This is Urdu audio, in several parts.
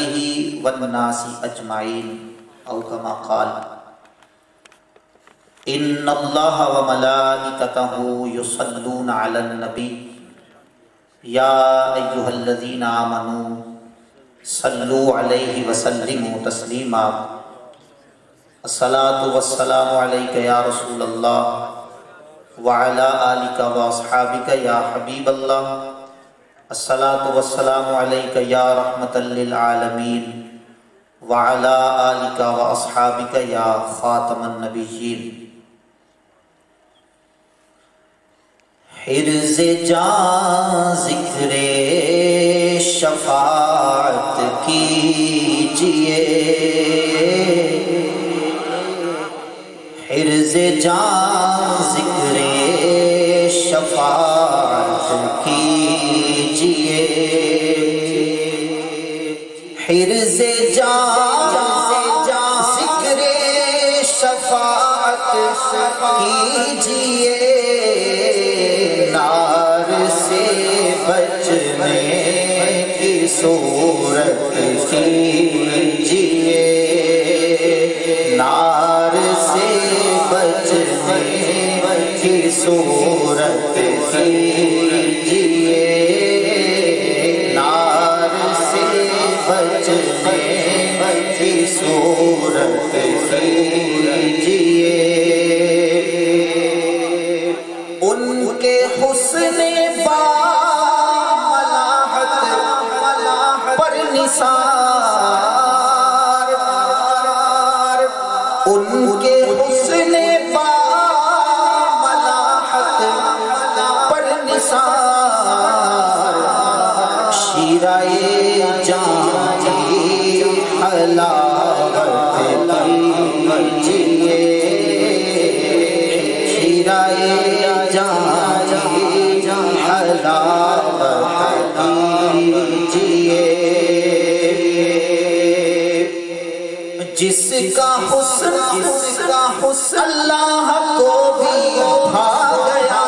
آلہ والناس اجمعین او کما قال ان اللہ وملائکتہ یصلون علی النبی یا ایھا الذین آمنوا صلوا علیہ وسلموا تسلیما الصلاۃ والسلام علیک یا رسول اللہ وعلی آلک واصحابک یا حبیب اللہ الصلاۃ والسلام علیک یا رحمۃ للعالمین وعلی آلک واصحابک یا خاتم النبیین۔ حرز جاں ذکر شفاعت کیجئے، حرز جاں ذکر شفاعت کیجئے، حرز جاں ذکر شفاعت کیجئے، نار سے بچنے کی صورت کیجئے، نار سے بچنے کی صورت کیجئے، نار سے بچنے کی صورت کیجئے، ان کے حسن ملاحت پر نثار، ان کے حسن ملاحت پر نثار، شیرائے جاں کی حلاوت کیجئے، شیرائے جاں کی حلاوت کیجئے، جس کا حسن اللہ کو بھی بھا گیا۔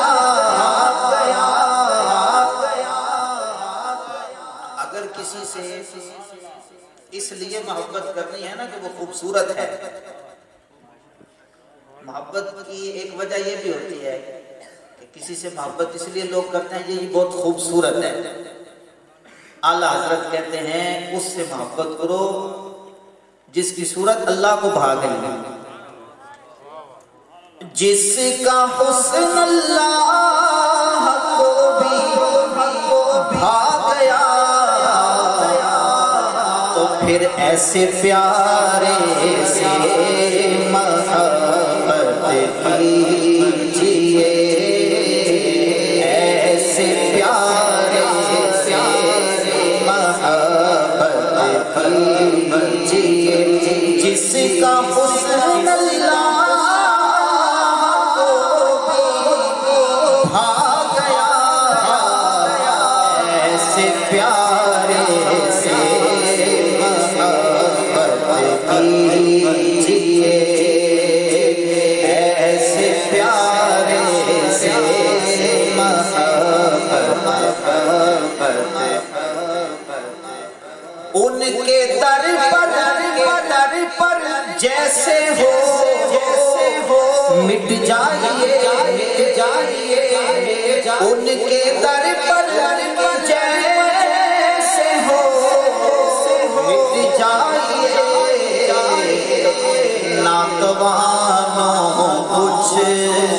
اگر کسی سے اس لیے محبت کرنی ہے نا کہ وہ خوبصورت ہے، محبت کی ایک وجہ یہ بھی ہوتی ہے کہ کسی سے محبت اس لیے لوگ کرتے ہیں یہ بہت خوبصورت ہے، اعلیٰ حضرت کہتے ہیں اس سے محبت کرو جس کی صورت اللہ کو بھا گئی، جس کا حسن اللہ کو بھی بھا گیا، تو پھر ایسے پیارے سے محبت کیجئے، ایسے پیارے سے محبت کیجئے، جس کا حسن اللہ کو بھی بھا گیا، ایسے پیارے سے محبت کیجئے، ایسے پیارے سے محبت، ان کے در پر جیسے ہو مٹ جائیے، ان کے در پر جیسے ہو مٹ جائیے، ناتوانوں کچھ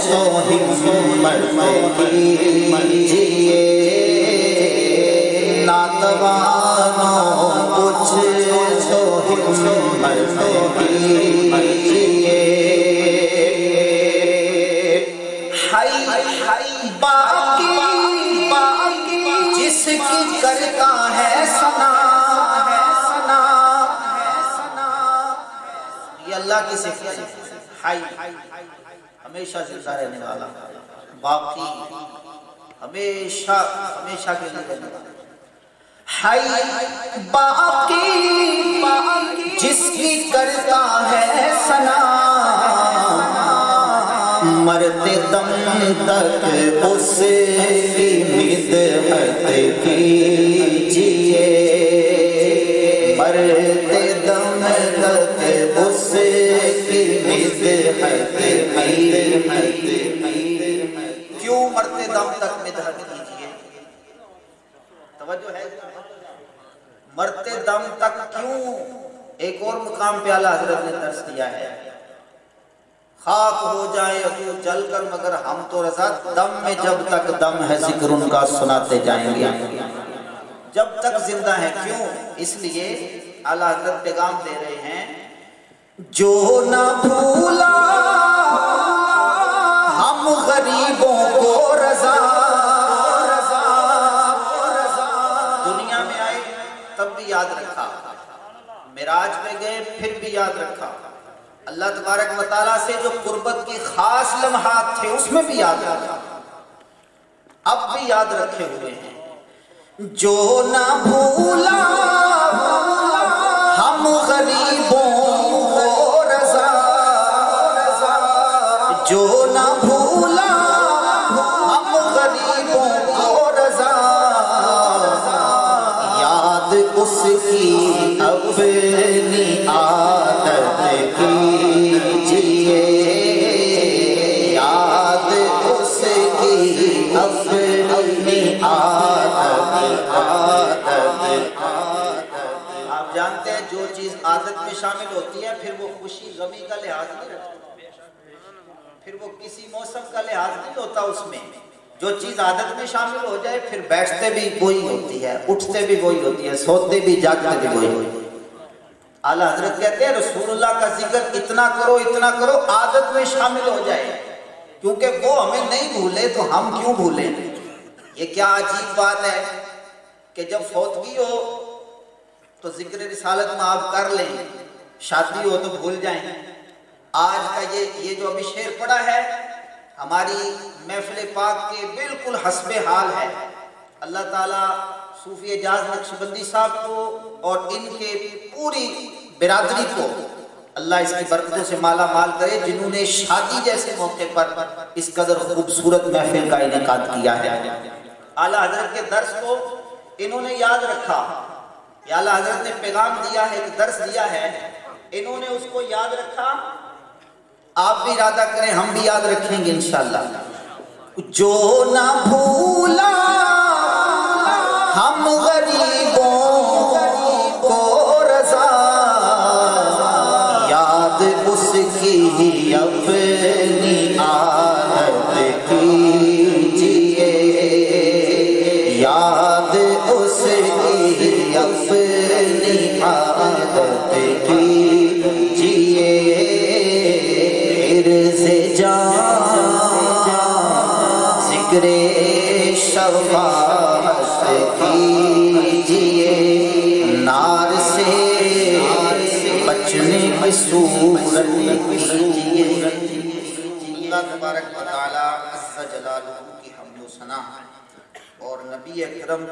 تو ہمت کیجئے، ناتوانوں کچھ تو ہمت کیجئے، باقی جس کی کرتا ہے ثنا، یہ اللہ کی صفت ہے، حی ہمیشہ زندہ رہنے والا، باقی ہمیشہ کے لیے رہنے والا، حی باقی جس کی کرتا ہے ثنا، مرتے دم تک اس کی مدحت کیجئے، مرتے دم تک اس کی مدحت کیوں مرتے دم تک مدحت کیجئے؟ توجہ ہے؟ مرتے دم تک کیوں؟ ایک اور مقام پہ اعلیٰ حضرت نے درس دیا ہے، خاک ہو جائے ابو جل کر مگر ہم تو رضا، دم میں جب تک دم ہے ذکر ان کا سناتے جائیں گے، جب تک زندہ ہے۔ کیوں؟ اس لیے اعلیٰ حضرت پیغام دے رہے ہیں، جو نہ بھولا ہم غریبوں کو رضا، دنیا میں آئے تب بھی یاد رکھا، معراج پہ گئے پھر بھی یاد رکھا، اللہ تبارک و تعالیٰ سے جو قربت کی خاص لمحات تھے اس میں بھی یاد رکھا، اب بھی یاد رکھے ہوئے ہیں۔ جو نہ بھولا ہم غریبوں کو رضا، جو نہ بھولا ہم غریبوں کو رضا، یاد اس کی اپنی عادت کیجئے، یاد اس کی اپنی عادت۔ آپ جانتے ہیں جو چیز عادت میں شامل ہوتی ہے پھر وہ خوشی غمی کا لحاظ نہیں رکھتی، پھر وہ کسی موسم کا لحاظ نہیں ہوتا اس میں۔ جو چیز عادت میں شامل ہو جائے پھر بیٹھتے بھی وہی ہوتی ہے، اٹھتے بھی وہی ہوتی ہے، سوتے بھی جاگتے بھی وہی ہوتی ہے۔ اعلیٰ حضرت کہتے ہیں رسول اللہ کا ذکر اتنا کرو عادت میں شامل ہو جائے، کیونکہ وہ ہمیں نہیں بھولے تو ہم کیوں بھولیں۔ یہ کیا عجیب بات ہے کہ جب فوتگی ہو تو ذکر رسالت میں آپ کر لیں، شادی ہو تو بھول جائیں۔ آج کا یہ جو ابھی شعر پڑا ہے ہماری محفل پاک کے بالکل حسب حال ہے۔ اللہ تعالیٰ صوفی اعجاز نقشبندی صاحب کو اور ان کے پوری برادری کو اللہ اس کی برکتوں سے مالا مال کرے، جنہوں نے شادی جیسے موقع پر اس قدر خوبصورت محفل کا انعقاد کیا ہے۔ اعلیٰ حضرت کے درس کو انہوں نے یاد رکھا، یا اعلیٰ حضرت نے پیغام دیا ہے، ایک درس دیا ہے، انہوں نے اس کو یاد رکھا۔ آپ بھی ارادہ کریں، ہم بھی یاد رکھیں گے انشاءاللہ۔ جو نہ بھولا ہم غریبوں کو رضا، یاد اس کی اپنی عادت کیجئے، یاد اس کی اپنی عادت کیجئے، عرض جان ذکر شفاعت کیجئے، نار سے بچنے کی صورت کیجئے۔ اللہ تبارک و تعالی عز جلالہ کی حمد و ثنا اور نبی اکرم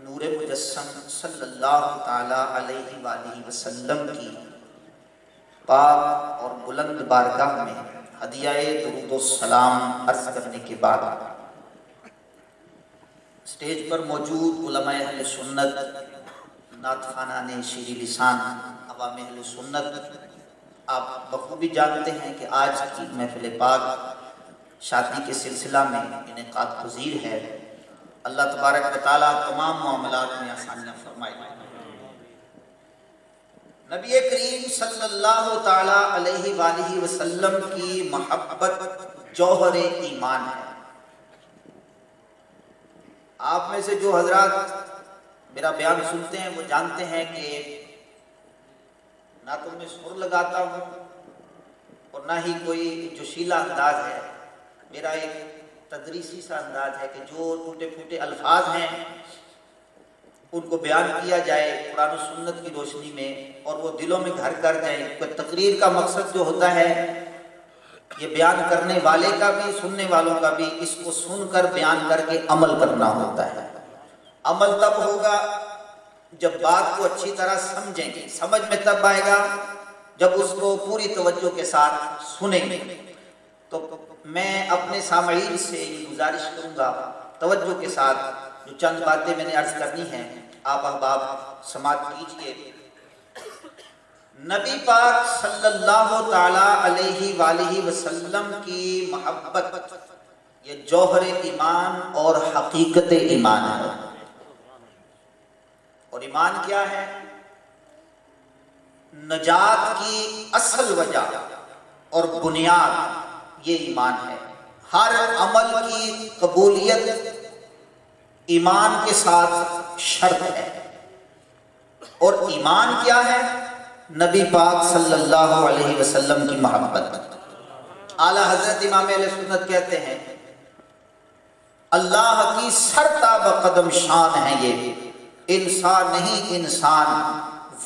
نور مجسم صلی اللہ تعالی علیہ وآلہ وسلم کی پاک اور بلند بارگاہ میں ہدیہ درود و سلام عرض کرنے کے بعد اسٹیج پر موجود علماء اہل سنت، نعت خوانان شیریں لسان، عوام اہل سنت، آپ بخوبی جانتے ہیں کہ آج کی محفل پاک شادی کے سلسلہ میں انعقاد پذیر ہے۔ اللہ تبارک و تعالیٰ تمام معاملات میں آسانیاں فرمائے۔ نبی کریم صلی اللہ تعالی علیہ وآلہ وسلم کی محبت جوہر ایمان ہے۔ آپ میں سے جو حضرات میرا بیان سنتے ہیں وہ جانتے ہیں کہ نہ تو میں سر لگاتا ہوں اور نہ ہی کوئی جوشیلا انداز ہے، میرا ایک تدریسی سا انداز ہے کہ جو ٹوٹے پھوٹے الفاظ ہیں ان کو بیان کیا جائے قرآن و سنت کی روشنی میں اور وہ دلوں میں گھر کر جائیں۔ کوئی تقریر کا مقصد جو ہوتا ہے یہ بیان کرنے والے کا بھی سننے والوں کا بھی اس کو سن کر بیان کر کے عمل کرنا ہوتا ہے۔ عمل تب ہوگا جب بات کو اچھی طرح سمجھیں گے، سمجھ میں تب آئے گا جب اس کو پوری توجہ کے ساتھ سنیں گے۔ تو میں اپنے سامعین سے یہ گزارش کروں گا توجہ کے ساتھ جو چند باتیں میں نے عرض کرنی ہیں آپ احباب سماعت کیجئے۔ نبی پاک صلی اللہ تعالی علیہ وآلہ وسلم کی محبت یہ جوہر ایمان اور حقیقت ایمان ہے۔ اور ایمان کیا ہے؟ نجات کی اصل وجہ اور بنیاد یہ ایمان ہے۔ ہر عمل کی قبولیت ایمان کے ساتھ شرط ہے۔ اور ایمان کیا ہے؟ نبی پاک صلی اللہ علیہ وسلم کی محبت۔ اعلیٰ حضرت امام اہل سنت کہتے ہیں اللہ کی سرتاب قدم شان ہے یہ، انسان نہیں انسان،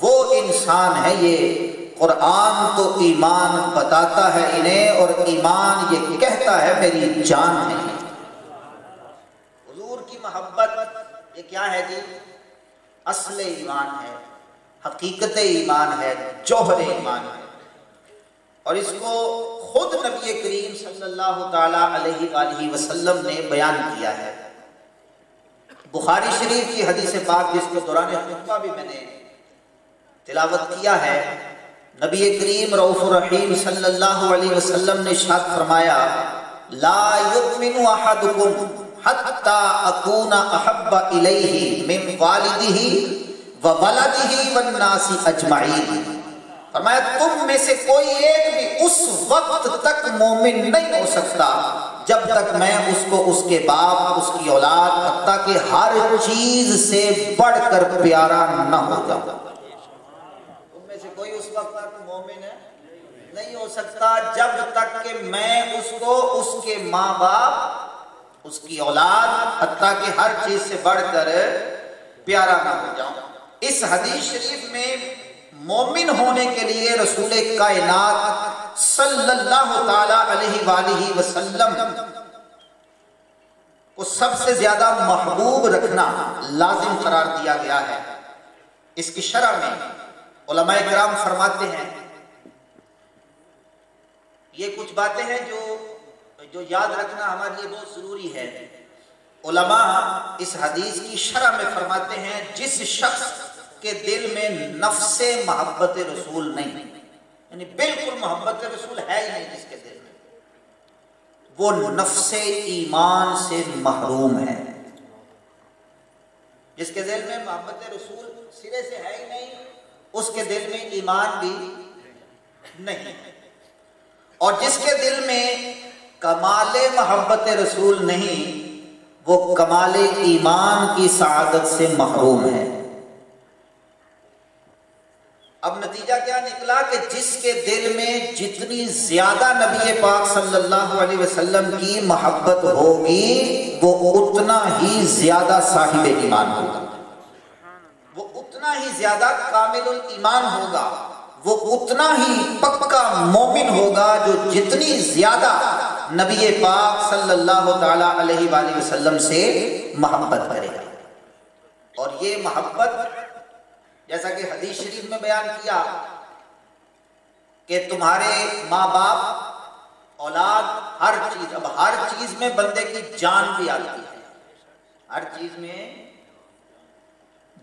وہ انسان ہے یہ، قرآن تو ایمان بتاتا ہے انہیں اور ایمان یہ کہتا ہے میری جان ہے۔ حضور کی محبت یہ کیا ہے جی؟ اصل ایمان ہے، حقیقت ایمان ہے، جوہر ایمان ہے۔ اور اس کو خود نبی کریم صلی اللہ تعالی علیہ وآلہ وسلم نے بیان کیا ہے۔ بخاری شریف کی حدیث پاک جس کے دوران خطبہ بھی میں نے تلاوت کیا ہے، نبی کریم رؤوف الرحیم صلی اللہ علیہ وسلم نے ارشاد فرمایا لا یؤمن احدکم حتی اکون احب الیہ من والدہ وولدہ والناس اجمعین۔ فرمایا تم میں سے کوئی ایک بھی اس وقت تک مومن نہیں ہو سکتا جب تک میں اس کو اس کے باپ، اس کی اولاد، حتیٰ کہ ہر چیز سے بڑھ کر پیارا نہ ہو جاؤں۔ تم میں سے کوئی اس وقت تک مومن نہیں ہو سکتا جب تک کہ میں اس کو اس کے ماں باپ، اس کی اولاد، حتیٰ کہ ہر چیز سے بڑھ کر پیارا نہ ہو جاؤں۔ اس حدیث شریف میں مومن ہونے کے لیے رسول کائنات صلی اللہ تعالی علیہ وآلہ وسلم کو سب سے زیادہ محبوب رکھنا لازم قرار دیا گیا ہے۔ اس کی شرح میں علماء کرام فرماتے ہیں یہ کچھ باتیں ہیں جو یاد رکھنا ہمارے لیے بہت ضروری ہے۔ علماء اس حدیث کی شرح میں فرماتے ہیں جس شخص کے دل میں نفس محبت رسول نہیں، یعنی بالکل محبت رسول ہے ہی نہیں جس کے دل میں، وہ نفس ایمان سے محروم ہے۔ جس کے دل میں محبت رسول سرے سے ہے ہی نہیں، اس کے دل میں ایمان بھی نہیں، اور جس کے دل میں کمال محبت رسول نہیں وہ کمال ایمان کی سعادت سے محروم ہے۔ اب نتیجہ کیا نکلا کہ جس کے دل میں جتنی زیادہ نبی پاک صلی اللہ علیہ وسلم کی محبت ہوگی وہ اتنا ہی زیادہ صاحب ایمان ہوگا، وہ اتنا ہی زیادہ کامل الایمان ہوگا، وہ اتنا ہی پکا مومن ہوگا جو جتنی زیادہ نبی پاک صلی اللہ تعالی علیہ وآلہ وسلم سے محبت کرے گا۔ اور یہ محبت جیسا کہ حدیث شریف میں بیان کیا کہ تمہارے ماں باپ، اولاد، ہر چیز، اب ہر چیز میں بندے کی جان بھی آتی ہے، ہر چیز میں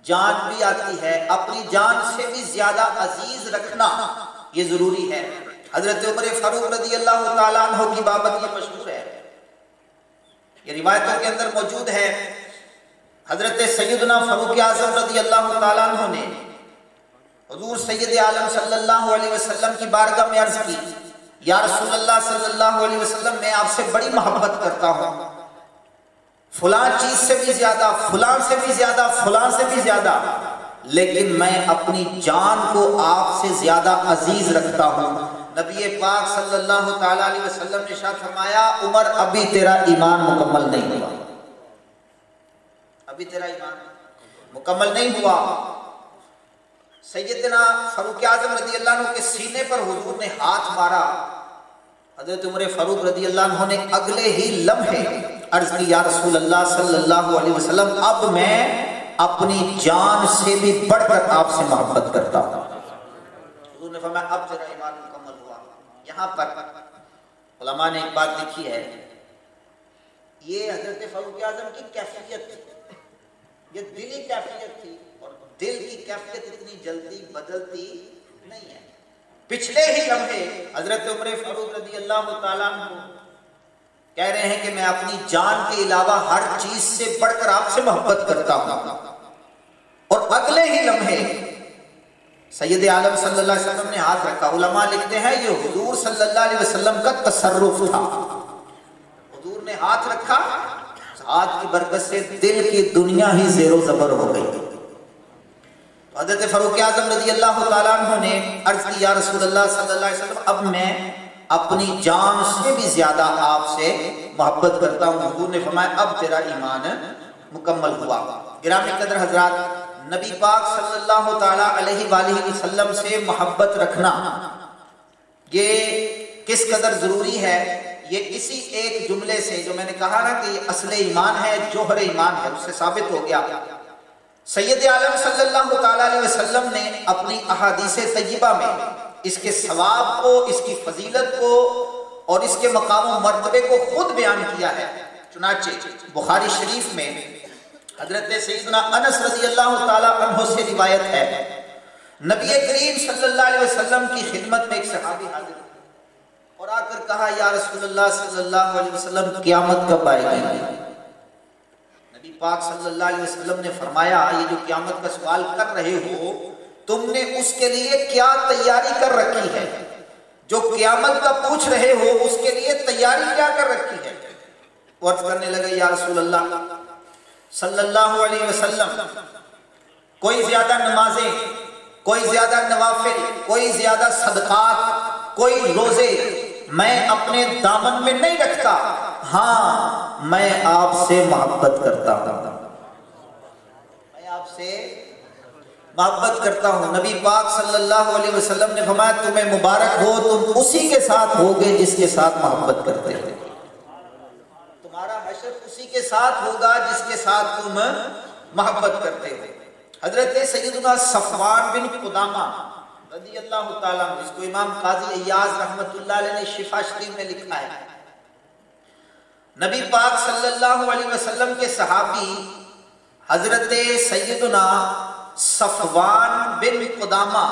جان بھی آتی ہے، اپنی جان سے بھی زیادہ عزیز رکھنا یہ ضروری ہے۔ حضرت عمر فاروق رضی اللہ تعالیٰ عنہ کی بابت یہ مشہور ہے، یہ روایتوں کے اندر موجود ہے۔ حضرت سیدنا فاروق اعظم رضی اللہ تعالیٰ عنہ نے حضور سید عالم صلی اللہ علیہ وسلم کی بارگاہ میں عرض کی یا رسول اللہ صلی اللہ علیہ وسلم میں آپ سے بڑی محبت کرتا ہوں، فلاں چیز سے بھی زیادہ، فلاں سے بھی زیادہ، فلاں سے بھی زیادہ، لیکن میں اپنی جان کو آپ سے زیادہ عزیز رکھتا ہوں۔ نبی پاک صلی اللہ تعالی علیہ وسلم نے ارشاد فرمایا عمر ابھی تیرا ایمان مکمل نہیں ہوا، ابھی تیرا ایمان مکمل نہیں ہوا۔ سیدنا فاروق اعظم رضی اللہ عنہ کے سینے پر حضور نے ہاتھ مارا، حضرت عمر فاروق رضی اللہ عنہ نے اگلے ہی لمحے عرض کی یا رسول اللہ صلی اللہ علیہ وسلم اب میں اپنی جان سے بھی بڑھ کر آپ سے محبت کرتا ہوں۔ حضور نے فرمایا اب تیرا ایمان مکمل ہوا۔ یہاں پر علماء نے ایک بات لکھی ہے، یہ حضرت فاروق اعظم کی کیفیت تھی، یہ دلی کیفیت تھی، اور دل کی کیفیت اتنی جلدی بدلتی نہیں ہے. پچھلے ہی لمحے حضرت عمر فاروق رضی اللہ تعالیٰ عنہ کہہ رہے ہیں کہ میں اپنی جان کے علاوہ ہر چیز سے بڑھ کر آپ سے محبت کرتا ہوں. اور اگلے ہی لمحے سید عالم صلی اللہ علیہ وسلم نے ہاتھ رکھا. علماء لکھتے ہیں یہ حضور صلی اللہ علیہ وسلم کا تصرف تھا. حضور نے ہاتھ رکھا, ہاتھ کی برکت سے دل کی دنیا ہی زیر و زبر ہو گئی. حضرت فاروق اعظم رضی اللہ تعالیٰ عنہ نے عرض کی یا رسول اللہ صلی اللہ علیہ وسلم اب میں اپنی جان سے بھی زیادہ آپ سے محبت کرتا ہوں. حضور نے فرمایا اب تیرا ایمان مکمل ہوا. گرامی قدر حضرات, نبی پاک صلی اللہ تعالیٰ علیہ وآلہ وسلم سے محبت رکھنا یہ کس قدر ضروری ہے, یہ اسی ایک جملے سے جو میں نے کہا نا کہ یہ اصل ایمان ہے, جوہر ایمان ہے, اس سے ثابت ہو گیا. سید عالم صلی اللہ تعالیٰ علیہ وسلم نے اپنی احادیث طیبہ میں اس کے ثواب کو, اس کی فضیلت کو اور اس کے مقام و مرتبے کو خود بیان کیا ہے. چنانچہ بخاری شریف میں حضرت سیدنا انس رضی اللہ تعالیٰ عنہ سے روایت ہے, نبی کریم صلی اللہ علیہ وسلم کی خدمت میں ایک صحابی حاضر اور آ کر کہا یا رسول اللہ صلی اللہ علیہ وسلم قیامت کب آئے گی؟ نبی پاک صلی اللہ علیہ وسلم نے فرمایا یہ جو قیامت کا سوال کر رہے ہو تم نے اس کے لیے کیا تیاری کر رکھی ہے؟ جو قیامت کا پوچھ رہے ہو اس کے لیے تیاری کیا کر رکھی ہے؟ وہ عرض کرنے لگے یا رسول اللہ صلی اللہ علیہ وسلم کوئی زیادہ نمازیں, کوئی زیادہ نوافل, کوئی زیادہ صدقات, کوئی روزے میں اپنے دامن میں نہیں رکھتا, ہاں میں آپ سے محبت کرتا ہوں, میں آپ سے محبت کرتا ہوں. نبی پاک صلی اللہ علیہ وسلم نے فرمایا تمہیں مبارک ہو, تم اسی کے ساتھ ہوگے جس کے ساتھ محبت کرتے ہو. تمہارا حشر اسی کے ساتھ ہوگا جس کے ساتھ تم محبت کرتے ہو. حضرت سیدنا صفوان بن قدامہ رضی اللہ تعالیٰ عنہ, اس کو امام قاضی ایاز رحمت اللہ علیہ نے شفا شریف میں لکھا ہے, نبی پاک صلی اللہ علیہ وسلم کے صحابی حضرت سیدنا صفوان بن قدامہ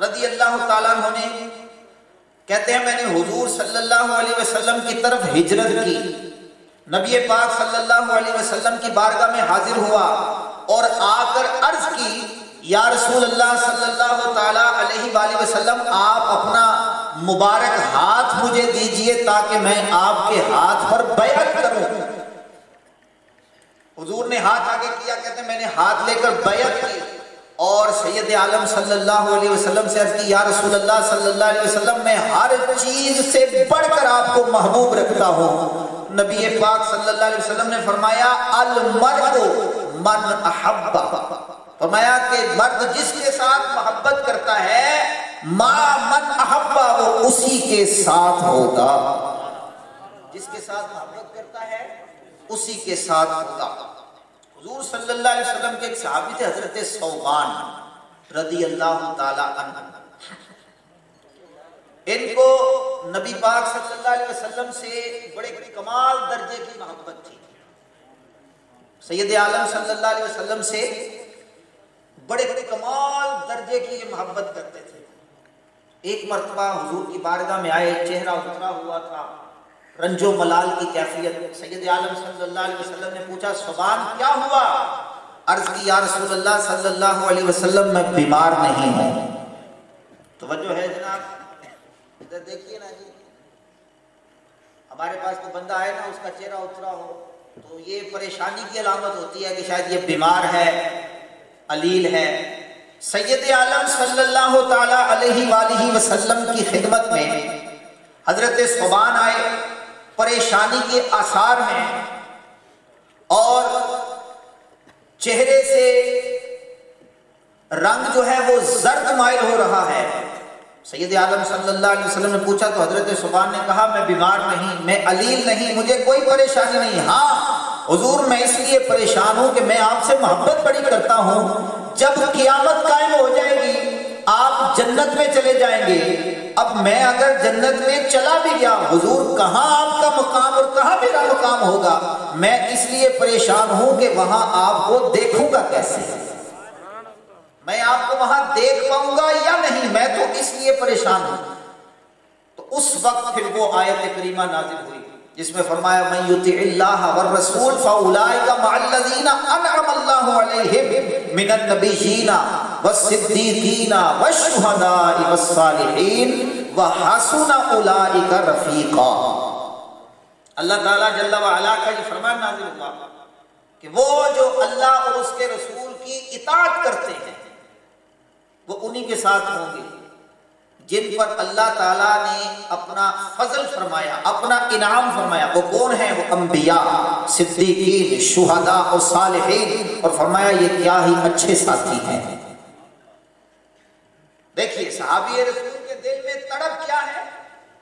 رضی اللہ تعالیٰ عنہ نے کہتے ہیں میں نے حضور صلی اللہ علیہ وسلم کی طرف ہجرت کی, نبی پاک صلی اللہ علیہ وسلم کی بارگاہ میں حاضر ہوا اور آ کر عرض کی یا رسول اللہ صلی اللہ تعالیٰ علیہ وآلہ وسلم آپ اپنا مبارک ہاتھ مجھے دیجئے تاکہ میں آپ کے ہاتھ پر بیعت کروں. حضور نے ہاتھ آگے کیا, کہتے ہیں میں نے ہاتھ لے کر بیعت کی اور سید عالم صلی اللہ علیہ وسلم سے عرض کی یا رسول اللہ صلی اللہ علیہ وسلم میں ہر چیز سے بڑھ کر آپ کو محبوب رکھتا ہوں. نبی پاک صلی اللہ علیہ وسلم نے فرمایا المرء من احب, فرمایا کہ مرد جس کے ساتھ محبت کرتا ہے ما من احبا وہ اسی کے ساتھ ہوگا, جس کے ساتھ محبت کرتا ہے اسی کے ساتھ ہوگا. حضور صلی اللہ علیہ وسلم کے ایک صحابی تھے حضرت ثوبان رضی اللہ تعالی عنہ, ان کو نبی پاک صلی اللہ علیہ وسلم سے بڑے کمال درجے کی محبت تھی. سید عالم صلی اللہ علیہ وسلم سے بڑے کمال درجے کی یہ محبت کرتے تھے. ایک مرتبہ حضور کی بارگاہ میں آئے, چہرہ اترا ہوا تھا, رنج و ملال کی کیفیت. سید عالم صلی اللہ علیہ وسلم نے پوچھا ثوبان کیا ہوا؟ عرض کی یا رسول اللہ صلی اللہ علیہ وسلم میں بیمار نہیں ہوں. توجہ ہے جناب, ادھر دیکھیے نا جی, ہمارے پاس کوئی بندہ آئے نا اس کا چہرہ اترا ہو تو یہ پریشانی کی علامت ہوتی ہے کہ شاید یہ بیمار ہے, علیل ہے. سید عالم صلی اللہ تعالی علیہ وآلہ وسلم کی خدمت میں حضرت ثوبان آئے, پریشانی کے آثار ہیں اور چہرے سے رنگ جو ہے وہ زرد مائل ہو رہا ہے. سید عالم صلی اللہ علیہ وسلم نے پوچھا تو حضرت ثوبان نے کہا میں بیمار نہیں, میں علیل نہیں, مجھے کوئی پریشانی نہیں. ہاں حضور میں اس لیے پریشان ہوں کہ میں آپ سے محبت بڑی کرتا ہوں, جب قیامت قائم ہو جائے گی آپ جنت میں چلے جائیں گے, اب میں اگر جنت میں چلا بھی گیا حضور کہاں آپ کا مقام اور کہاں میرا مقام ہوگا, میں اس لیے پریشان ہوں کہ وہاں آپ کو دیکھوں گا کیسے, میں آپ کو وہاں دیکھ پاؤں گا یا نہیں, میں تو پریشان ہوں. تو اس وقت پھر وہ آیت کریمہ نازل ہوئی جس میں فرمایا من یطع اللہ والرسول فاولئک مع الذین انعم اللہ علیہم من النبیین والصدیقین والشہداء والصالحین وحسن اولئک رفیقا. اللہ تعالیٰ جل وعلا کا یہ فرمان نازل ہوا کہ وہ جو اللہ اور اس کے رسول کی اطاعت کرتے ہیں وہ انہی کے ساتھ ہوں گے جن پر اللہ تعالیٰ نے اپنا فضل فرمایا، اپنا انعام فرمایا. وہ کون ہیں؟ وہ انبیاء، صدیقین، شہداء اور صالحین. اور فرمایا یہ کیا ہی اچھے ساتھی ہیں. دیکھیے صحابی رسول کے دل میں تڑپ کیا ہے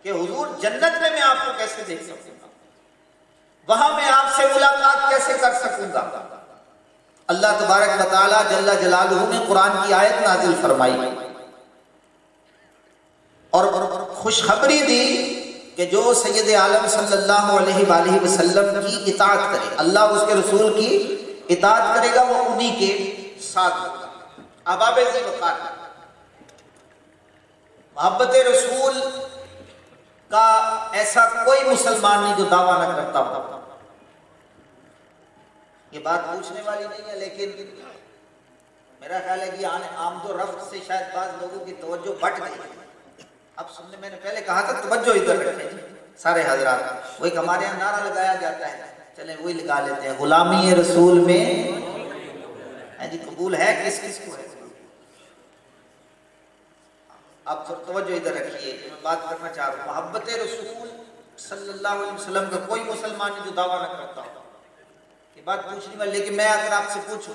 کہ حضور جنت میں آپ کو کیسے دیکھ سکوں گا، وہاں میں آپ سے ملاقات کیسے کر سکوں گا. اللہ تبارک و تعالیٰ جل جلالہ نے قرآن کی آیت نازل فرمائی اور خوشخبری دی کہ جو سید عالم صلی اللہ علیہ وآلہ وسلم کی اطاعت کرے، اللہ اور اس کے رسول کی اطاعت کرے گا، وہ انہی کے ساتھ ہوگا. احباب ذی وقار، محبت رسول کا ایسا کوئی مسلمان نہیں جو دعویٰ نہ کرتا ہو. یہ بات پوچھنے والی نہیں ہے، لیکن میرا خیال ہے کہ آمد و رفت سے شاید بعض لوگوں کی توجہ بٹ گئی. اب سننے میں نے پہلے کہا تھا توجہ ادھر رکھیں سارے حضرات. وہی ہمارے یہاں نعرہ لگایا جاتا ہے، چلیں وہی لگا لیتے ہیں، غلامی رسول میں جی قبول ہے کس کس کو ہے. اب توجہ ادھر رکھیے، میں بات کرنا چاہ رہا ہوں. محبت رسول صلی اللہ علیہ وسلم کا کوئی مسلمان نہیں جو دعویٰ نہ کرتا ہو. یہ بات پوچھنی والی، لیکن میں اگر آپ سے پوچھوں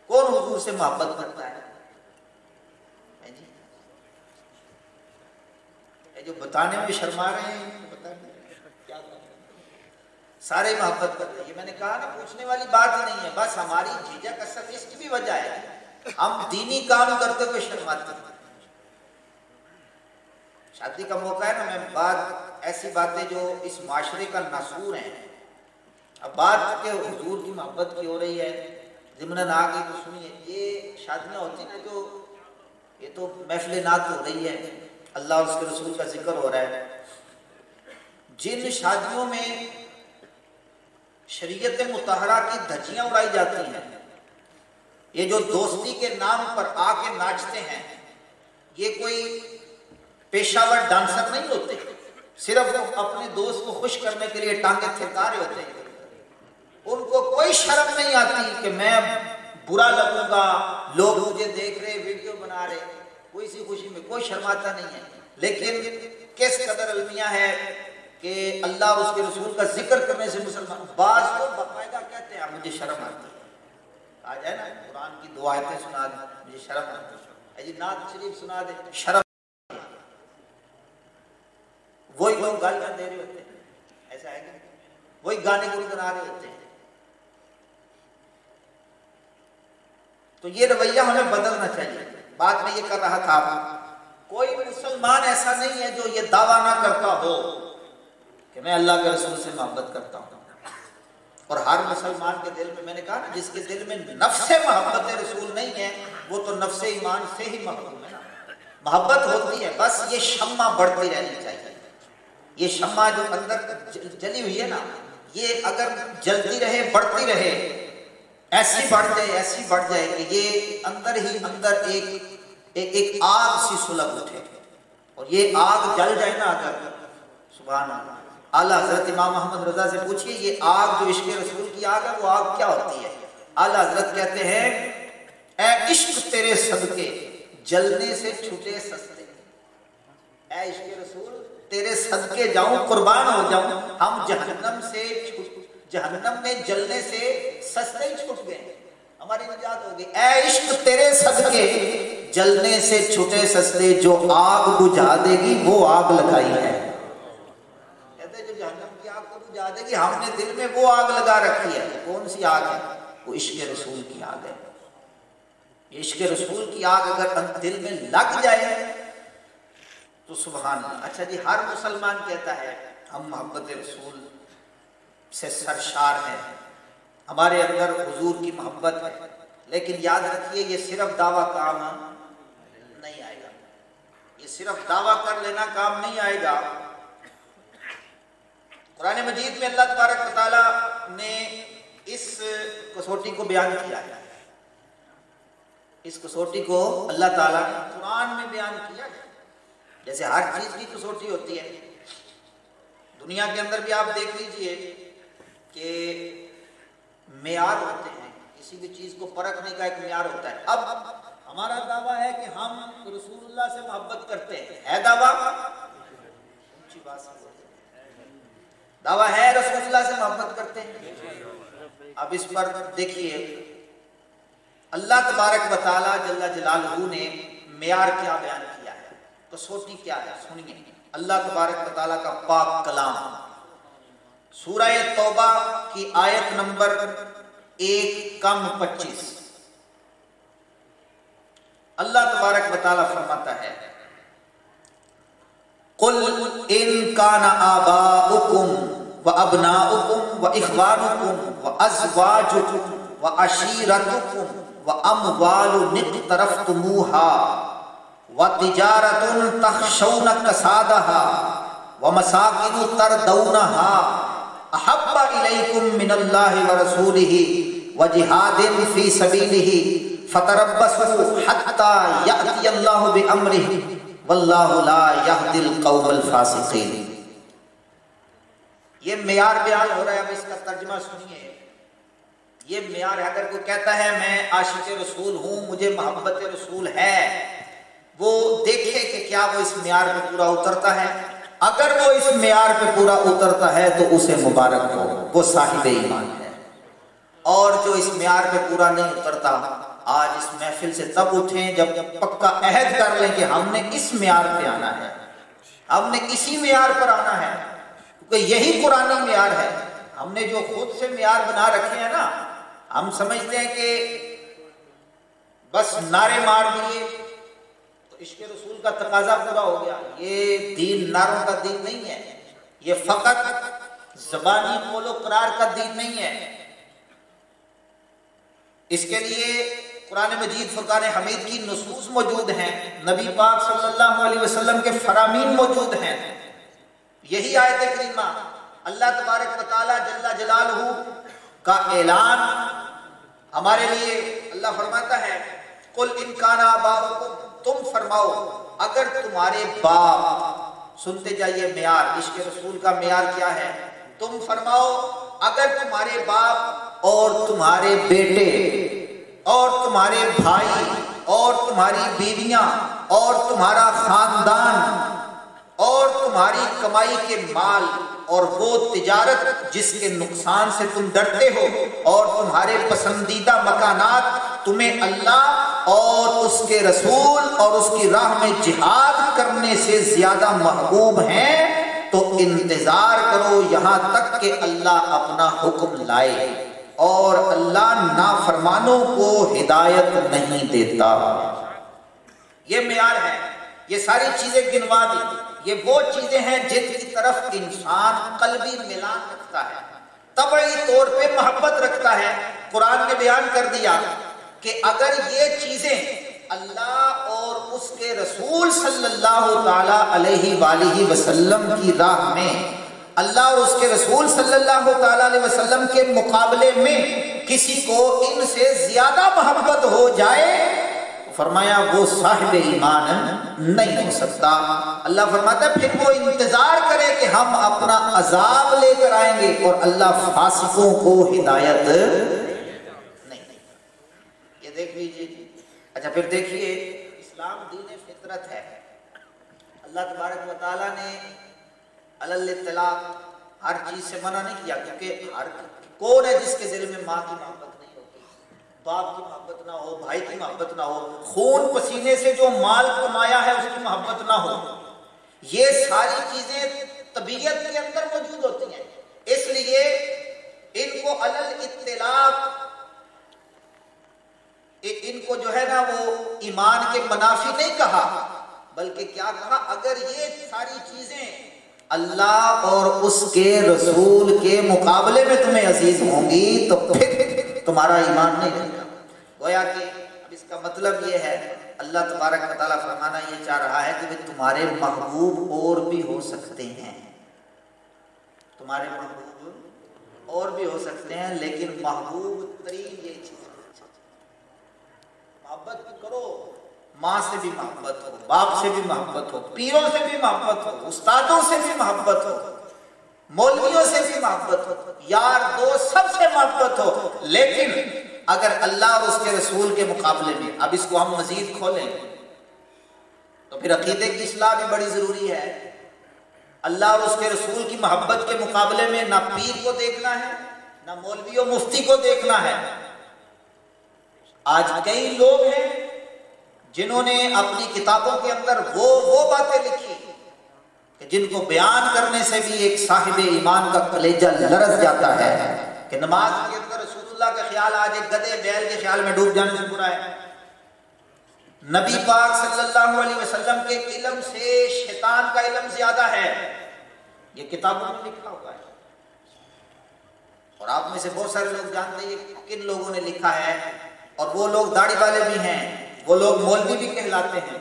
کون حضور سے محبت کرتا ہے؟ جو بتانے میں شرما رہے ہیں کیا سارے محبت کرتے ہیں. یہ میں نے کہا نا پوچھنے والی بات ہی نہیں ہے، بس ہماری جھجک اصل اس کی بھی وجہ ہے ہم دینی کام کرتے ہوئے شرماتے ہیں. شادی کا موقع ہے نا، میں بات ایسی باتیں جو اس معاشرے کا ناسور ہیں، اب بات کہ حضور کی محبت کی ہو رہی ہے ضمناً آگے تو سنیے. یہ شادیاں ہوتی ہیں جو یہ تو محفل نعت ہو رہی ہے، اللہ اور اس کے رسول کا ذکر ہو رہا ہے. جن شادیوں میں شریعت مطہرہ کی دھجیاں اڑائی جاتی ہیں، یہ جو دوستی کے نام پر آ کے ناچتے ہیں، یہ کوئی پیشہ ور ڈانسر نہیں ہوتے، صرف اپنے دوست کو خوش کرنے کے لیے ٹانگیں تھکا رہے ہوتے ہیں. ان کو کوئی شرم نہیں آتی کہ میں برا لگوں گا، لوگ مجھے دیکھ رہے، ویڈیو بنا رہے، کوئی سی خوشی میں کوئی شرماتا نہیں ہے. لیکن کس قدر المیہ ہے کہ اللہ اور اس کے رسول کا ذکر کرنے سے مسلمان بعض کو باقاعدہ کہتے ہیں مجھے شرم آتی ہے. آ جائے نا قرآن کی دو آیتیں سنا دیں مجھے شرم آتی ہے، جی نعت شریف سنا دے شرم. وہی لوگ گالیاں دے رہے ہوتے ہیں، ایسا ہے کہ وہی گانے گنگنا رہے ہوتے ہیں. تو یہ رویہ ہمیں بدلنا چاہیے. بات میں یہ کر رہا تھا، کوئی مسلمان ایسا نہیں ہے جو یہ دعویٰ نہ کرتا ہو کہ میں اللہ کے رسول سے محبت کرتا ہوں. اور ہر مسلمان کے دل میں نے کہا نا جس کے دل میں نفس محبت رسول نہیں ہے وہ تو نفس ایمان سے ہی محروم ہے. محبت ہوتی ہے، بس یہ شمع بڑھتی رہنی چاہیے. یہ شمع جو اندر جلی ہوئی ہے نا، یہ اگر جلتی رہے، بڑھتی رہے، ایسی بڑھ جائے کہ یہ اندر ہی اندر ایک آگ سی سلگ اٹھے. اور یہ آگ جل جائے نا اگر، سبحان اللہ. اعلیٰ حضرت امام محمد رضا سے پوچھئے یہ آگ جو عشق رسول کی آگ ہے وہ آگ کیا ہوتی ہے؟ اعلیٰ حضرت کہتے ہیں اے عشق تیرے صدقے جلنے سے چھٹے سستے. اے عشق رسول تیرے صدقے جاؤں، قربان ہو جاؤں، ہم جہنم میں جلنے سے سستے ہی چھوٹ گئے، ہماری نجات ہوگی. اے عشق تیرے صدقے جلنے سے چھٹے سستے، جو آگ بجھا دے گی وہ آگ لگائی ہے. کہتے جو جہنم کی آگ کو بجھا دے گی، ہم نے دل میں وہ آگ لگا رکھی ہے. کون سی آگ ہے؟ وہ عشق رسول کی آگ ہے. عشق رسول کی آگ اگر دل میں لگ جائے تو سبحان اللہ. اچھا جی، ہر مسلمان کہتا ہے ہم محبت رسول سے سرشار ہیں، ہمارے اندر حضور کی محبت ہے. لیکن یاد رکھیے یہ صرف دعویٰ کام نہیں آئے گا. یہ صرف دعویٰ کر لینا کام نہیں آئے گا۔ قرآن مجید میں اللہ تبارک و تعالیٰ نے اس کسوٹی کو بیان کیا ہے، اس کسوٹی کو اللہ تعالیٰ نے قرآن میں بیان کیا ہے۔ جیسے ہر چیز کی کسوٹی ہوتی ہے، دنیا کے اندر بھی آپ دیکھ لیجئے کہ معیار ہوتے ہیں، کسی بھی چیز کو پرکھنے کا ایک معیار ہوتا ہے۔ اب ہمارا دعویٰ ہے کہ ہم رسول اللہ سے محبت کرتے ہیں، ہے دعویٰ؟ اونچی بات سے دعویٰ ہے رسول اللہ سے محبت کرتے ہیں۔ اب اس پر دیکھیے اللہ تبارک و تعالیٰ جل جلالہ نے معیار کیا بیان کیا ہے، کسوٹی کیا ہے، سنیے اللہ تبارک و تعالیٰ کا پاک کلام سورہ توبہ کی آیت نمبر 1:25 اللہ تبارک و تعالیٰ فرماتا ہے قل ان کان آباؤکم وابناؤکم واخوانکم وازواجکم وعشیرتکم واموال اقترفتموها وتجارة تخشون كسادها ومساكن ترضونها احب اليكم من الله ورسوله وجهاد في سبيله فتربصوا حتى يأتي الله بأمره واللہ لا یہدی القوم الفاسقین۔ یہ معیار بیان ہو رہا ہے، اب اس کا ترجمہ سنیے۔ یہ معیار ہے، اگر کوئی کہتا ہے میں عاشق رسول ہوں، مجھے محبت رسول ہے، وہ دیکھے کہ کیا وہ اس معیار پہ پورا اترتا ہے۔ اگر وہ اس معیار پہ پورا اترتا ہے تو اسے مبارک ہو، وہ صاحب ایمان ہے۔ اور جو اس معیار پہ پورا نہیں اترتا، آج اس محفل سے تب اٹھیں جب پکا عہد کر لیں کہ ہم نے اس معیار پہ آنا ہے، ہم نے اسی معیار پر آنا ہے، کیونکہ یہی قرآنی معیار ہے۔ ہم نے جو خود سے معیار بنا رکھے ہیں نا، ہم سمجھتے ہیں کہ بس نعرے مار دیے تو عشق رسول کا تقاضا پورا ہو گیا۔ یہ دین نعروں کا دین نہیں ہے، یہ فقط زبانی قول و قرار کا دین نہیں ہے۔ اس کے لیے قرآن مجید فرقان حمید کی نصوص موجود ہیں، نبی پاک صلی اللہ علیہ وسلم کے فرامین موجود ہیں۔ یہی آیت کریمہ اللہ تبارک و تعالی جل جلالہ کا اعلان ہمارے لیے اللہ فرماتا ہے قل ان کان آباؤکم، تم فرماؤ اگر تمہارے باپ، سنتے جائیے معیار عشق رسول کا معیار کیا ہے، تم فرماؤ اگر تمہارے باپ اور تمہارے بیٹے اور تمہارے بھائی اور تمہاری بیویاں اور تمہارا خاندان اور تمہاری کمائی کے مال اور وہ تجارت جس کے نقصان سے تم ڈرتے ہو اور تمہارے پسندیدہ مکانات تمہیں اللہ اور اس کے رسول اور اس کی راہ میں جہاد کرنے سے زیادہ محبوب ہیں، تو انتظار کرو یہاں تک کہ اللہ اپنا حکم لائے، اور اللہ نافرمانوں کو ہدایت نہیں دیتا۔ یہ معیار ہے، یہ ساری چیزیں گنوا دی، یہ وہ چیزیں ہیں جن کی طرف انسان قلبی میلان رکھتا ہے، طبعی طور پہ محبت رکھتا ہے۔ قرآن نے بیان کر دیا کہ اگر یہ چیزیں اللہ اور اس کے رسول صلی اللہ تعالی علیہ وآلہ وسلم کی راہ میں، اللہ اور اس کے رسول صلی اللہ تعالی علیہ وسلم کے مقابلے میں کسی کو ان سے زیادہ محبت ہو جائے، فرمایا وہ صاحب ایمان نہیں ہو سکتا۔ اللہ فرماتا ہے پھر وہ انتظار کرے کہ ہم اپنا عذاب لے کر آئیں گے، اور اللہ فاسقوں کو ہدایت نہیں۔ یہ دیکھ لیجیے۔ اچھا پھر دیکھیے، اسلام دین فطرت ہے۔ اللہ تبارک و تعالیٰ نے علی الاطلاق ہر چیز سے منع نہیں کیا، کیونکہ ہر کون ہے جس کے دل میں ماں کی محبت نہیں ہوتی، باپ کی محبت نہ ہو، بھائی کی محبت نہ ہو، خون پسینے سے جو مال کمایا ہے اس کی محبت نہ ہو۔ یہ ساری چیزیں طبیعت کے اندر موجود ہوتی ہیں، اس لیے ان کو علی الاطلاق، ان کو جو ہے نا وہ ایمان کے منافی نہیں کہا، بلکہ کیا کہا، اگر یہ ساری چیزیں اللہ اور اس کے رسول کے مقابلے میں تمہیں عزیز ہوں گی تو پھر تمہارا ایمان نہیں رہے گا۔ گویا کہ اب اس اس کا مطلب یہ ہے اللہ تبارک و تعالیٰ فرمانا یہ چاہ رہا ہے کہ تمہارے محبوب اور بھی ہو سکتے ہیں، تمہارے محبوب اور بھی ہو سکتے ہیں، لیکن محبوب ترین یہ چیز ہے، محبت کرو، ماں سے بھی محبت ہو، باپ سے بھی محبت ہو، پیروں سے بھی محبت ہو، استادوں سے بھی محبت ہو، مولویوں سے بھی محبت ہو، یار دوست سب سے محبت ہو، لیکن اگر اللہ اور اس کے رسول کے مقابلے میں، اب اس کو ہم مزید کھولیں تو پھر عقیدے کی اصلاح بھی بڑی ضروری ہے۔ اللہ اور اس کے رسول کی محبت کے مقابلے میں نہ پیر کو دیکھنا ہے، نہ مولوی و مفتی کو دیکھنا ہے۔ آج کئی لوگ ہیں جنہوں نے اپنی کتابوں کے اندر وہ باتیں لکھی کہ جن کو بیان کرنے سے بھی ایک صاحب ایمان کا کلیجہ لرز جاتا ہے کہ نماز کے اندر رسول اللہ کا خیال آج ایک گدھے بیل کے خیال میں ڈوب جانے سے برا ہے۔ نبی پاک صلی اللہ علیہ وسلم کے علم سے شیطان کا علم زیادہ ہے، یہ کتابوں میں لکھا ہوا ہے، اور آپ میں سے بہت سارے لوگ جانتے ہیں کن لوگوں نے لکھا ہے، اور وہ لوگ داڑھی والے بھی ہیں، وہ لوگ مولوی بھی کہلاتے ہیں۔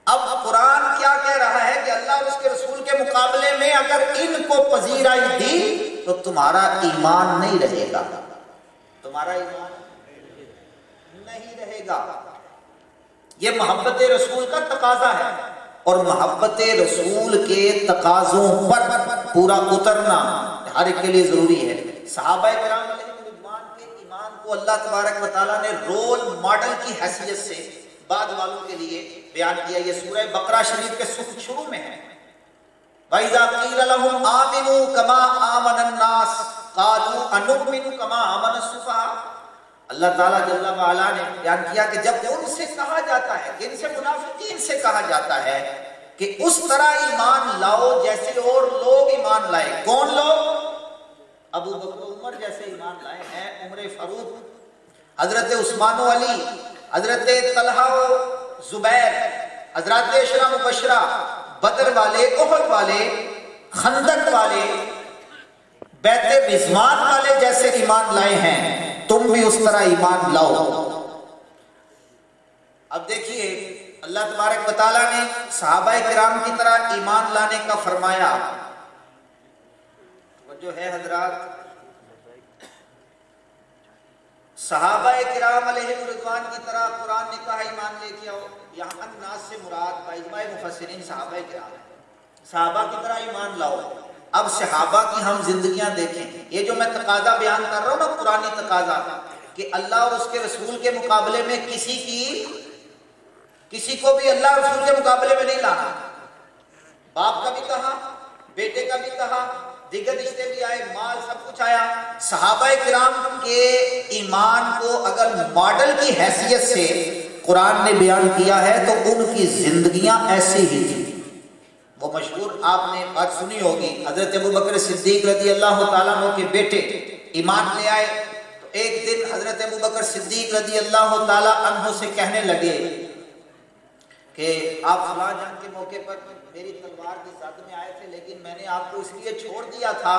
اب قرآن کیا کہہ رہا ہے کہ اللہ اور اس کے رسول کے مقابلے میں اگر ان کو پذیرائی دی تو تمہارا ایمان نہیں رہے گا، تمہارا ایمان نہیں رہے گا۔ یہ محبت رسول کا تقاضا ہے، اور محبت رسول کے تقاضوں پر پورا اترنا ہر ایک کے لیے ضروری ہے۔ صحابہ کرام علیہ رضوان کے ایمان کو اللہ تبارک و تعالیٰ نے رول ماڈل کی حیثیت سے بعد والوں کے لیے بیان کیا۔ یہ سورہ بقرہ شریف کے شروع میں ہے، وَإِذَا قِيلَ لَهُمْ آمِنُوا كَمَا آمَنَ النَّاسُ قَالُوا أَنُؤْمِنُ كَمَا آمَنَ السُّفَهَاءُ۔ اللہ تعالیٰ جل وعلا نے بیان کیا کہ جب ان سے کہا جاتا ہے، جن سے منافقین سے کہا جاتا ہے کہ اس طرح ایمان لاؤ جیسے اور لوگ ایمان لائے۔ کون لوگ؟ ابو بکر عمر جیسے ایمان لائے ہیں، عمر فاروق، حضرت عثمان و علی، حضرت طلحہ و زبیر، حضرات عشرہ مبشرہ، بدر والے، احد والے، خندق والے، بیت رضوان والے جیسے ایمان لائے ہیں، تم بھی اس طرح ایمان لاؤ۔ اب دیکھیے اللہ تبارک و تعالیٰ نے صحابہ کرام کی طرح ایمان لانے کا فرمایا، جو ہے حضرات صحابہ کرام علیہ رضوان کی طرح قرآن نے کہا ایمان لے کے آؤ، یہاں الناس سے مراد باجماع مفسرین صحابہ کرام، صحابہ کی طرح ایمان لاؤ۔ اب صحابہ کی ہم زندگیاں دیکھیں، یہ جو میں تقاضا بیان کر رہا ہوں نا، قرآنی تقاضا کہ اللہ اور اس کے رسول کے مقابلے میں کسی کو بھی اللہ اور رسول کے مقابلے میں نہیں لانا۔ باپ کا بھی کہا، بیٹے کا بھی کہا، دیگر رشتے بھی آئے، مال سب کچھ آیا۔ صحابہ کرام کے ایمان کو اگر ماڈل کی حیثیت سے قرآن نے بیان کیا ہے تو ان کی زندگیاں ایسی ہی تھیں۔ وہ مشہور آپ نے بات سنی ہوگی، حضرت ابو بکر صدیق رضی اللہ تعالیٰ عنہ کے بیٹے ایمان لے آئے تو ایک دن حضرت ابو بکر صدیق رضی اللہ تعالیٰ عنہ سے کہنے لگے کہ آپ فلاں جنگ کے موقع پر میری تلوار کی زد میں آئے تھے، لیکن میں نے آپ کو اس لیے چھوڑ دیا تھا،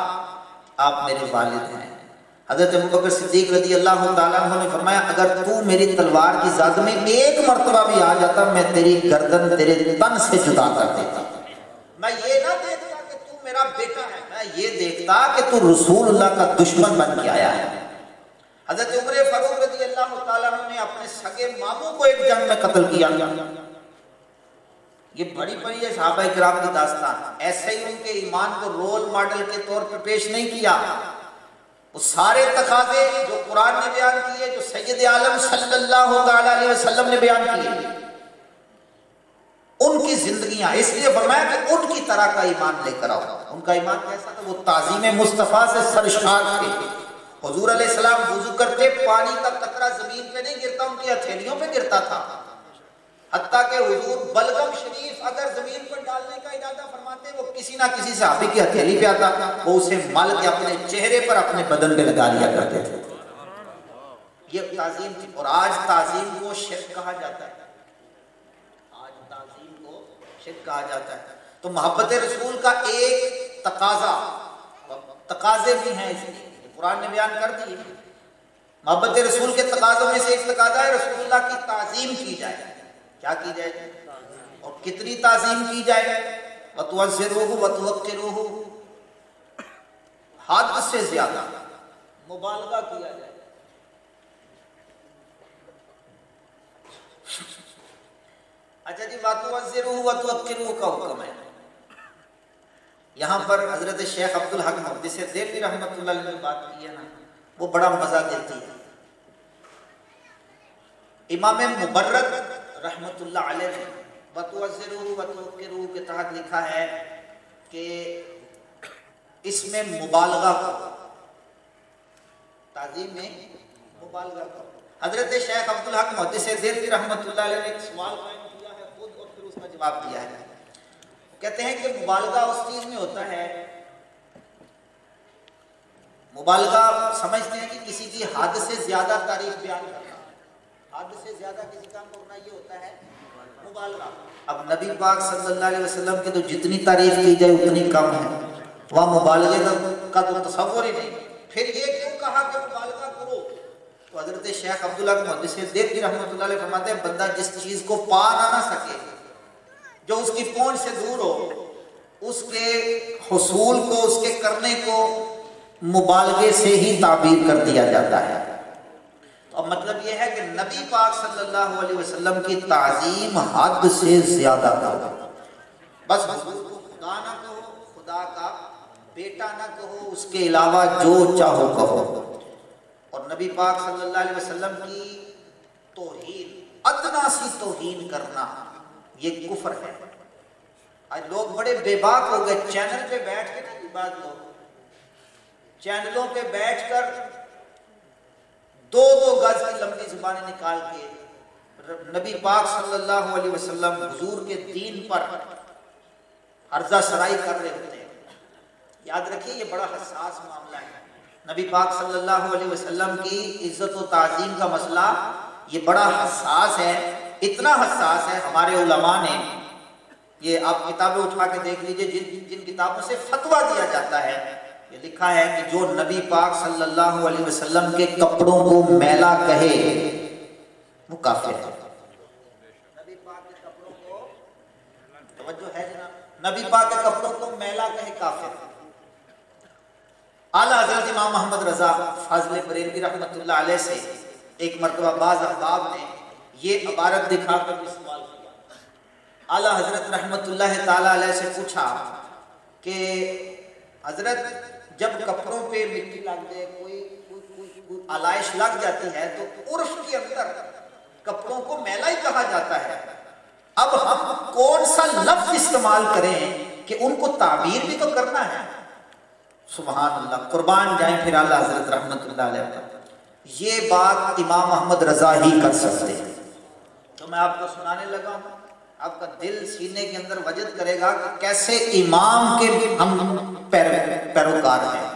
آپ میرے والد ہیں۔ حضرت ابو بکر صدیق رضی اللہ تعالیٰ عنہ نے فرمایا اگر تو میری تلوار کی زد میں ایک مرتبہ بھی آ جاتا میں تیری گردن تیرے تن سے جدا کر دیتا۔ میں یہ نہ دیکھتا کہ تو میرا بیٹا ہے، میں یہ دیکھتا کہ تو رسول اللہ کا دشمن بن کے آیا ہے۔ حضرت عمر فاروق رضی اللہ تعالیٰ عنہ نے اپنے سگے ماموں کو ایک جنگ میں قتل کیا۔ یہ بڑی بڑی ہے صحابہ کرام کی داستان، ایسے ہی ان کے ایمان کو رول ماڈل کے طور پر پیش نہیں کیا۔ وہ سارے تقاضے جو قرآن نے بیان کیے، جو سید عالم صلی اللہ علیہ وسلم نے بیان کیے، ان کی زندگیاں، اس لیے فرمایا کہ ان کی طرح کا ایمان لے کر آؤ۔ ان کا ایمان کیسا تھا؟ وہ تعظیم مصطفیٰ سے سرشار تھے۔ حضور علیہ السلام وضو کرتے، پانی کا قطرہ زمین پہ نہیں گرتا، ان کی ہتھیلیوں پہ گرتا تھا، حتیٰ کہ حضور بلغم شریف اگر زمین پر ڈالنے کا ارادہ فرماتے وہ کسی نہ کسی صحابی کی ہتھیلی پہ آتا، وہ اسے مل کے اپنے چہرے پر اپنے بدن پہ لگا لیا کرتے تھے۔ یہ تعظیم تھی، اور آج تعظیم کو شرک کہا جاتا ہے، آج تعظیم کو شرک کہا جاتا ہے۔ تو محبت رسول کا ایک تقاضے بھی ہیں، اس لیے قرآن نے بیان کر دی محبت رسول کے تقاضوں میں سے ایک تقاضا ہے رسول اللہ کی تعظیم کی جائے. کیا کی جائے اور کتنی تعظیم کی جائے؟ وَتُعَزِّرُوهُ وَتُوَقِّرُوهُ، حد سے زیادہ مبالغہ کیا جائے. اچھا جی، وَتُعَزِّرُوهُ وَتُوَقِّرُوهُ کا حکم ہے. یہاں پر حضرت شیخ عبدالحق محدث دہلوی رحمۃ اللہ علیہ نے بات کی ہے نا، وہ بڑا مزہ دیتی ہے. امام مبرد رحمۃ اللہ علیہ نے وَتُعَزِّرُوهُ وَتُوَقِّرُوهُ کے تحت لکھا ہے کہ اس میں مبالغہ کرو، تعظیم میں مبالغہ کرو. حضرت شیخ عبدالحق محدث دہلوی رحمۃ اللہ علیہ نے ایک سوال قائم کیا ہے خود اور پھر اس کا جواب دیا ہے. کہتے ہیں کہ مبالغہ اس چیز میں ہوتا ہے، مبالغہ سمجھتے ہیں کہ کسی کی حد سے زیادہ تعریف بیان کرنا، حد سے زیادہ کسی کام کو کرنا، یہ ہوتا ہے مبالغہ. اب نبی پاک صلی اللہ علیہ وسلم کی تو جتنی تعریف کی جائے اتنی کم ہے، وہاں مبالغے کا تو تصور ہی نہیں. پھر یہ کیوں کہا کہ مبالغہ کرو؟ تو حضرت شیخ عبداللہ محدث دہلوی رحمۃ اللہ علیہ فرماتے ہیں بندہ جس چیز کو پا نہ سکے، جو اس کی پہنچ سے دور ہو، اس کے حصول کو، اس کے کرنے کو مبالغے سے ہی تعبیر کر دیا جاتا ہے. تو اب مطلب یہ ہے کہ نبی پاک صلی اللہ علیہ وسلم کی تعظیم حد سے زیادہ کرو. بس حضور کو خدا نہ کہو، خدا کا بیٹا نہ کہو، اس کے علاوہ جو چاہو کہو. اور نبی پاک صلی اللہ علیہ وسلم کی توہین، ادنا سی توہین کرنا، یہ کفر ہے. آج لوگ بڑے بے باک ہو گئے، چینل پہ بیٹھ کے نہیں، بعض لوگ چینلوں پہ بیٹھ کر دو گز کی لمبی زبانیں نکال کے نبی پاک صلی اللہ علیہ وسلم حضور کے دین پر عرضہ سرائی کر رہے ہوتے ہیں. یاد رکھیے یہ بڑا حساس معاملہ ہے. نبی پاک صلی اللہ علیہ وسلم کی عزت و تعظیم کا مسئلہ یہ بڑا حساس ہے. اتنا حساس ہے ہمارے علماء نے، یہ آپ کتابیں اٹھا کے دیکھ لیجئے، جن کتابوں سے فتویٰ دیا جاتا ہے، یہ لکھا ہے کہ جو نبی پاک صلی اللہ علیہ وسلم کے کپڑوں کو میلا کہے وہ کافر ہے. نبی پاک کے کپڑوں کو، توجہ ہے جناب، نبی پاک کے کپڑوں کو میلا کہے کافر. اعلیٰ حضرت امام محمد رضا فاضل بریلوی رحمۃ اللہ علیہ سے ایک مرتبہ بعض احباب نے یہ عبارت دکھا کر بھی سوال کیا. اعلیٰ حضرت رحمۃ اللہ تعالیٰ علیہ سے پوچھا کہ حضرت جب کپڑوں پہ مٹی لگ جائے، کوئی آلائش لگ جاتی ہے تو عرف کے اندر کپڑوں کو میلا ہی کہا جاتا ہے. اب ہم کون سا لفظ استعمال کریں کہ ان کو تعبیر بھی تو کرنا ہے. سبحان اللہ، قربان جائیں پھر اعلیٰ حضرت رحمۃ اللہ علیہ. یہ بات امام محمد رضا ہی کر سکتے ہیں. تو میں آپ کو سنانے لگا ہوں، آپ کا دل سینے کے اندر وجد کرے گا کہ کیسے امام کے ہم پیروکار ہیں.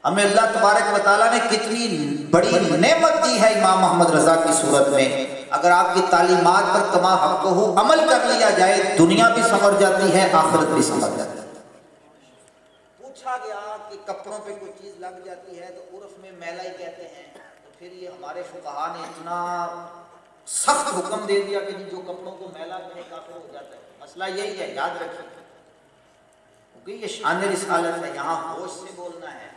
ہمیں اللہ تبارک و تعالیٰ نے کتنی بڑی نعمت دی ہے امام محمد رضا کی صورت میں. اگر آپ کی تعلیمات پر کما حق ہو عمل کر لیا جائے، دنیا بھی سنور جاتی ہے، آخرت بھی سنور جاتی ہے. پوچھا گیا کہ کپڑوں پہ کوئی چیز لگ جاتی ہے تو عرف میں میلا ہی کہتے ہیں، تو پھر یہ ہمارے فقہا نے اتنا سخت حکم دے دیا کہ جو کپڑوں کو میلا کہے کافر ہو جاتا ہے. مسئلہ یہی ہے، یاد رکھیں، کیونکہ یہ شان رسالت ہے، یہاں ہوش سے بولنا ہے.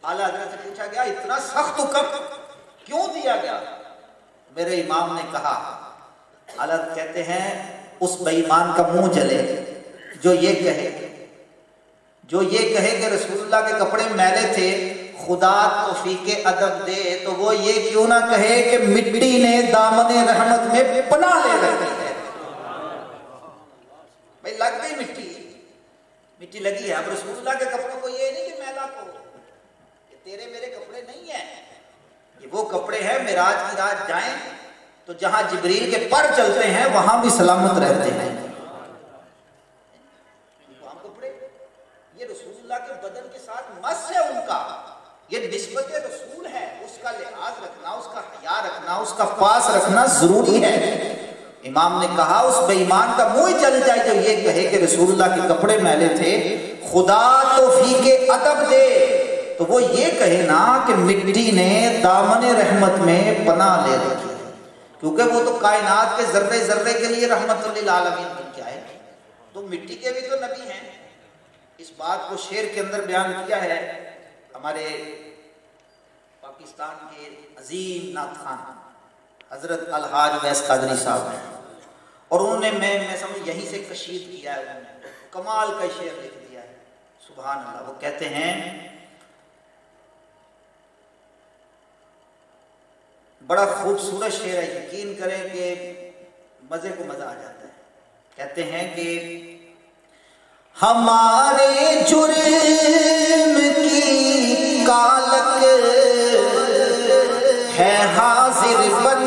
اعلیٰ حضرت سے پوچھا گیا اتنا سخت حکم کیوں دیا گیا؟ میرے امام نے کہا، اعلیٰ کہتے ہیں اس بے ایمان کا منہ جلے جو یہ کہے کہ رسول اللہ کے کپڑے میلے تھے، خدا توفیق ادب دے تو وہ یہ کیوں نہ کہے کہ مٹی نے دامن رحمت میں پناہ لے رکھی ہے. بھائی لگ گئی مٹی لگی ہے، اب رسول اللہ کے کپڑوں کو یہ نہیں کہ میلا کہو، یہ تیرے میرے کپڑے نہیں ہیں، یہ وہ کپڑے ہیں معراج کی رات جائیں تو جہاں جبریل کے پر چلتے ہیں وہاں بھی سلامت رہتے ہیں. یہ رسول اللہ کے بدن کے ساتھ مس ہے ان کا، یہ نسبت رسول ہے، اس کا لحاظ رکھنا، اس کا حیا رکھنا، اس کا پاس رکھنا ضروری ہے. امام نے کہا اس بے ایمان کا منہ ہی چل جائے جو یہ کہے کہ رسول اللہ کے کپڑے میلے تھے، خدا توفیق ادب دے تو وہ یہ کہے نا کہ مٹی نے دامن رحمت میں پناہ لے رکھی ہے، کیونکہ وہ تو کائنات کے ذرے ذرے کے لیے رحمت للعالمین بن کے آئے، تو مٹی کے بھی تو نبی ہیں۔ اس بات کو شعر کے اندر بیان کیا ہے ہمارے پاکستان کے عظیم نعت خوان حضرت الحاج ویس قادری صاحب ہیں، اور انہوں نے میں سمجھ یہیں سے کشید کیا ہے، انہوں نے کمال کا شعر لکھ دیا ہے، سبحان اللہ۔ وہ کہتے ہیں بڑا خوبصورت شعر ہے، یقین کریں کہ مزے کو مزہ آ جاتا ہے۔ کہتے ہیں کہ ہمارے جرم کی کالک ہے حاضر بن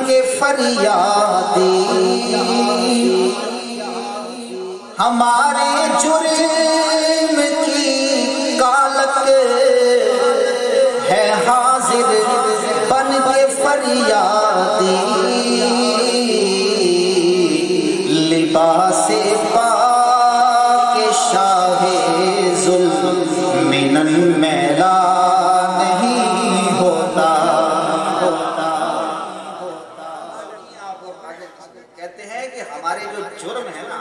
کے فریادی، ہمارے جرم کی کالک ہے حاضر بن کے فریادی، لباس پاک شاہ ظلم میلا نہیں ہوتا۔ کہتے ہیں کہ ہمارے جو جرم ہے نا،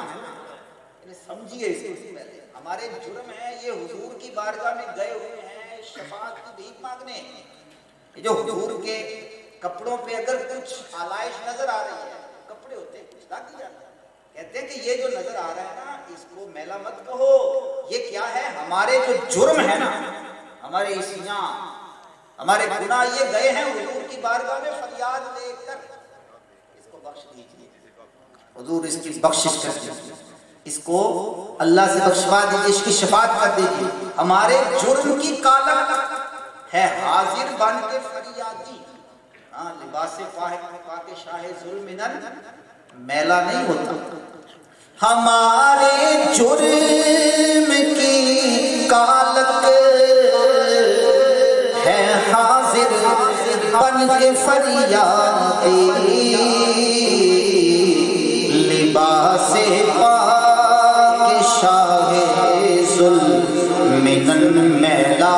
سمجھیے اس کو پہلے، ہمارے جرم ہے یہ حضور کی بارگاہ میں گئے ہوئے ہیں شفاعت کی بھیک مانگنے، جو حضور کے کپڑوں پہ اگر کچھ آلائش نظر آ رہی ہے، کپڑے ہوتے ہیں کچھ ڈاکی جاتا ہے، کہتے ہیں کہ یہ جو نظر آ رہا ہے نا اس کو میلا مت کہو، یہ کیا ہے؟ ہمارے جو جرم ہے نا، ہمارے اسیاں، ہمارے گناہ، یہ گئے ہیں حضور کی بارگاہ میں فریاد لے کر، اس کو بخش دیجیے، حضور اس کی بخشش کر دیجیے، اس کو اللہ سے بخشوا دیجیے، اس کی شفاعت کر دیجیے۔ ہمارے جرم کی کالک ہے حاضر بن کے فریادی، ہاں لباس پاک شاہ ظلم میلا نہیں ہوتا۔ ہمارے جرم کی کالک ہے حاضر بن کے فریادی، لباس پاک شاہ ظلم میلا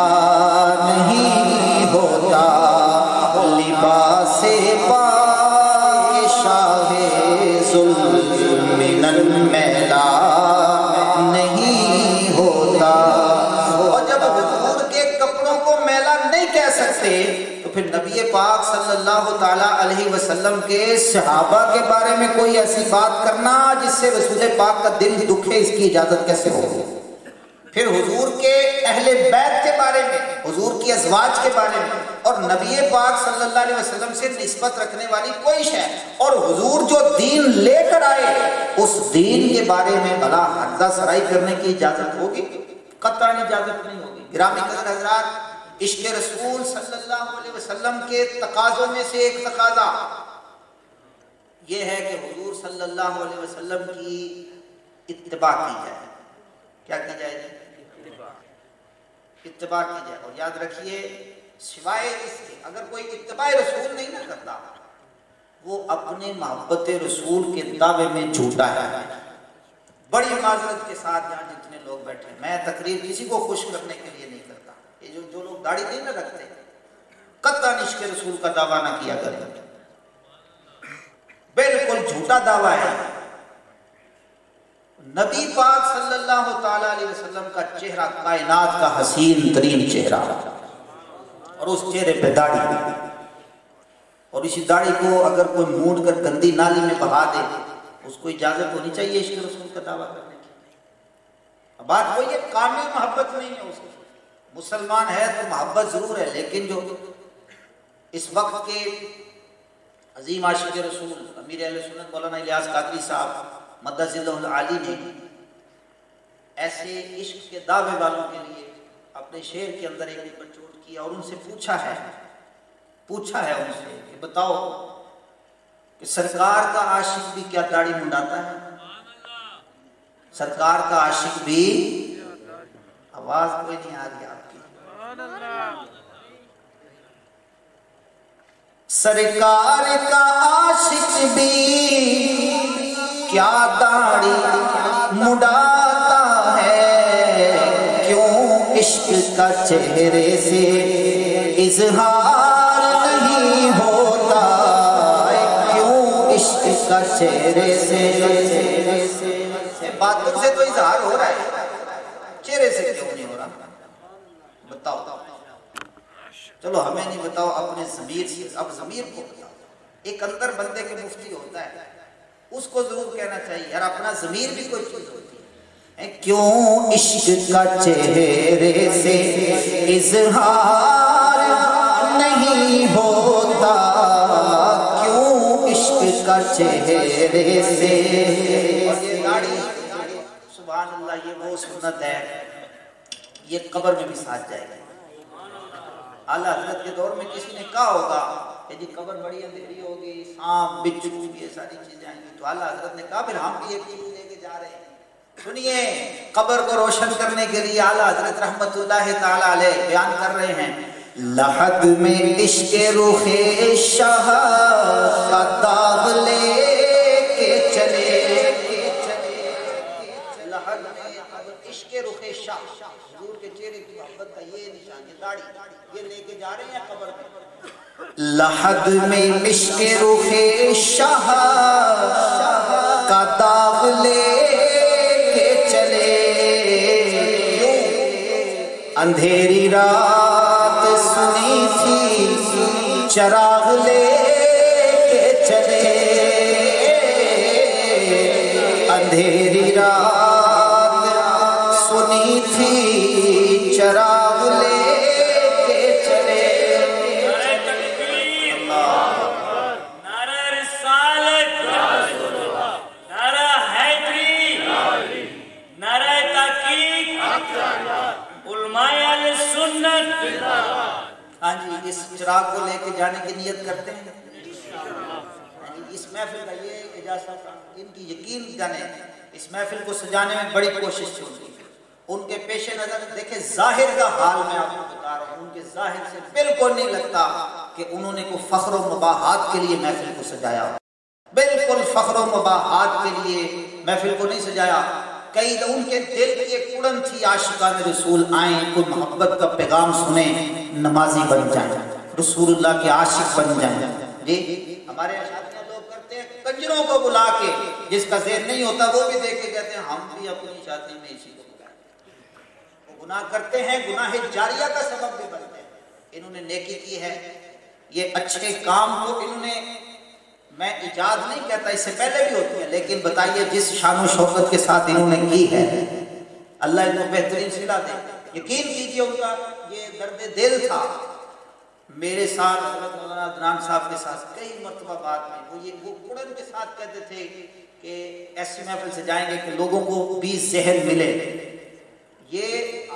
نہیں ہوتا، لباس پاک شاہ ظلم میلا نہیں ہوتا۔ اور جب حضور کے کپڑوں کو میلا نہیں کہہ سکتے تو پھر نبی پاک صلی اللہ تعالیٰ علیہ وسلم کے صحابہ کے بارے میں کوئی ایسی بات کرنا جس سے رسول پاک کا دل دکھے، اس کی اجازت کیسے ہوگی؟ پھر حضور کے اہل بیت کے بارے میں، حضور کی ازواج کے بارے میں اور نبی پاک صلی اللہ علیہ وسلم سے نسبت رکھنے والی کوئی شے اور حضور جو دین لے کر آئے اس دین کے بارے میں بھلا حرزہ سرائی کرنے کی اجازت ہوگی؟ قطعاً اجازت نہیں ہوگی۔ گرامی قدر حضرات، عشق رسول صلی اللہ علیہ وسلم کے تقاضوں میں سے ایک تقاضا یہ ہے کہ حضور صلی اللہ علیہ وسلم کی اتباع کی جائے۔ کیا کی جائے گی؟ اتباع کی جائے۔ اور یاد رکھیے سوائے اس کے اگر کوئی اتباع رسول نہیں نہ کرتا وہ اپنے محبت رسول کے دعوے میں جھوٹا ہے۔ بڑی معذرت کے ساتھ یہاں جتنے لوگ بیٹھے ہیں، میں تقریر کسی کو خوش کرنے کے لیے نہیں کرتا، یہ جو لوگ داڑھی نہیں نہ رکھتے قطعاً عشق رسول کا دعویٰ نہ کیا کریں، بالکل جھوٹا دعویٰ ہے۔ نبی پاک صلی اللہ تعالیٰ علیہ وسلم کا چہرہ کائنات کا حسین ترین چہرہ، اور اس چہرے پہ داڑھی، اور اسی داڑھی کو اگر کوئی مونڈ کر گندی نالی میں بہا دے اس کو اجازت ہونی چاہیے عشق رسول کا دعویٰ کرنے کی۔ بات وہی ہے، کامل محبت نہیں ہے اس کی، مسلمان ہے تو محبت ضرور ہے، لیکن جو اس وقت کے عظیم عاشق رسول امیر اہل سنت مولانا الیاس قادری صاحب مدد اللہ علی نے ایسے عشق کے دعوے والوں کے لیے اپنے شعر کے اندر ایک بچوٹ کیا اور ان سے پوچھا ہے ان سے کہ بتاؤ کہ سرکار کا عاشق بھی کیا داڑھی منڈاتا ہے؟ سرکار کا عاشق بھی، آواز کوئی نہیں آ رہی آپ کی، سرکار کا عاشق بھی کیا داڑھی منڈاتا ہے؟ کیوں عشق کا چہرے سے اظہار نہیں ہوتا، کیوں عشق کا چہرے سے باتوں سے تو اظہار ہو رہا ہے، چہرے سے کیوں نہیں ہو رہا؟ بتاؤ، چلو ہمیں نہیں بتاؤ، اپنے ضمیر سے، اب ضمیر کو بتاؤ۔ ایک اندر بندے کے مفتی ہوتا ہے، اس کو ضرور کہنا چاہیے یار اپنا ضمیر بھی کوئی چیز ہوتی ہے۔ کیوں عشق کا چہرے سے اظہار نہیں ہوتا، کیوں عشق کا چہرے سے۔ اور یہ داڑھی، سبحان اللہ، یہ وہ سنت ہے، یہ قبر میں بھی ساتھ جائے گی۔ اعلیٰ حضرت کے دور میں کسی نے کہا ہوگا کہ جی قبر بڑی اندھیری ہوگی، سانپ بچھو یہ ساری چیزیں آئیں گی، تو اعلیٰ حضرت نے کہا پھر ہم بھی ایک چیز لے کے جا رہے ہیں۔ سنیے، قبر کو روشن کرنے کے لیے اعلیٰ حضرت رحمت اللہ تعالی علیہ بیان کر رہے ہیں، لحد میں عشق رخ شاہ کا داغ لے کے چلے، لحد میں عشق رخ شاہ، حضور کے چہرے کی محبت کا یہ نشان، یہ داڑھی، یہ لے کے جا رہے ہیں قبر میں۔ لحد میں عشق رخ شاہ کا داغ لے کے چلے، اندھیری رات سنی تھی چراغ لے کے چلے، اندھیری رات سنی تھی چراغ لے کے چلے۔ نعرہ رسالت، نعرہ حیدری، نعرہ تحقیق، علماء اہل سنت۔ ہاں جی، اس چراغ کو لے کے جانے کی نیت کرتے ہیں۔ اس محفل کا یہ اجازت، ان کی یقین جانے، اس محفل کو سجانے میں بڑی کوشش ہوتی ہے۔ ان کے پیش نظر دیکھیں، ظاہر کا حال میں آپ کو بتا رہا ہوں، ان کے ظاہر سے بالکل نہیں لگتا کہ انہوں نے کوئی فخر و مباحات کے لیے محفل کو سجایا، بالکل فخر و مباحات کے لیے محفل کو نہیں سجایا۔ کئی ان کے دل کی ایک اڑن تھی، عاشقان رسول آئیں، کوئی محبت کا پیغام سنیں، نمازی بن جائیں، رسول اللہ کے عاشق بن جائیں۔ جی ہمارے شادیاں لوگ کرتے ہیں کنجروں کو بلا کے، جس کا ذہن نہیں ہوتا وہ بھی دیکھ کے کہتے ہیں ہم بھی اپنی شادی میں اسی کو بلائیں۔ وہ گناہ کرتے ہیں، گناہ جاریہ کا سبب بھی بنتے ہیں۔ انہوں نے نیکی کی ہے، یہ اچھے کام کو انہوں نے، میں ایجاد نہیں کہتا، اس سے پہلے بھی ہوتی ہیں، لیکن بتائیے جس شان و شوکت کے ساتھ انہوں نے کی ہے، اللہ ان کو بہترین صلہ دے۔ یقین کیجئے ان کا یہ درد دل تھا۔ میرے ساتھ حضرت مولانا عدنان صاحب کے ساتھ کئی مرتبہ بات میں وہ اڑن کے ساتھ کہتے تھے کہ ایسی محفل سے جائیں گے کہ لوگوں کو بھی ذہن ملے۔ یہ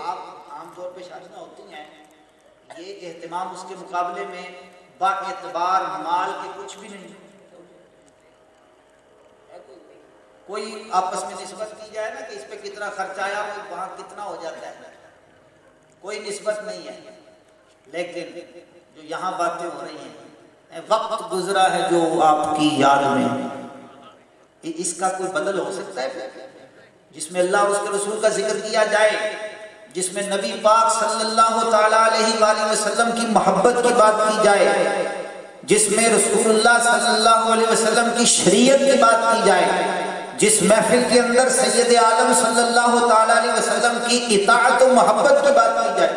آپ عام طور پہ شادیاں ہوتی ہیں، یہ اہتمام اس کے مقابلے میں با اعتبار مال کے کچھ بھی نہیں۔ کوئی آپس میں نسبت کی جائے نا کہ اس پہ کتنا خرچ آیا، وہاں کتنا ہو جاتا ہے، کوئی نسبت نہیں ہے۔ لیکن جو یہاں باتیں ہو رہی ہیں، وقت گزرا ہے جو آپ کی یاد میں، اس کا کوئی بدل ہو سکتا ہے؟ جس میں اللہ اور اس کے رسول کا ذکر کیا جائے، جس میں نبی پاک صلی اللہ تعالیٰ علیہ وآلہ وسلم کی محبت کی بات کی جائے، جس میں رسول اللہ صلی اللہ علیہ وسلم کی شریعت کی بات کی جائے، جس محفل کے اندر سید عالم صلی اللہ تعالیٰ علیہ وسلم کی اطاعت و محبت کی بات کی جائے،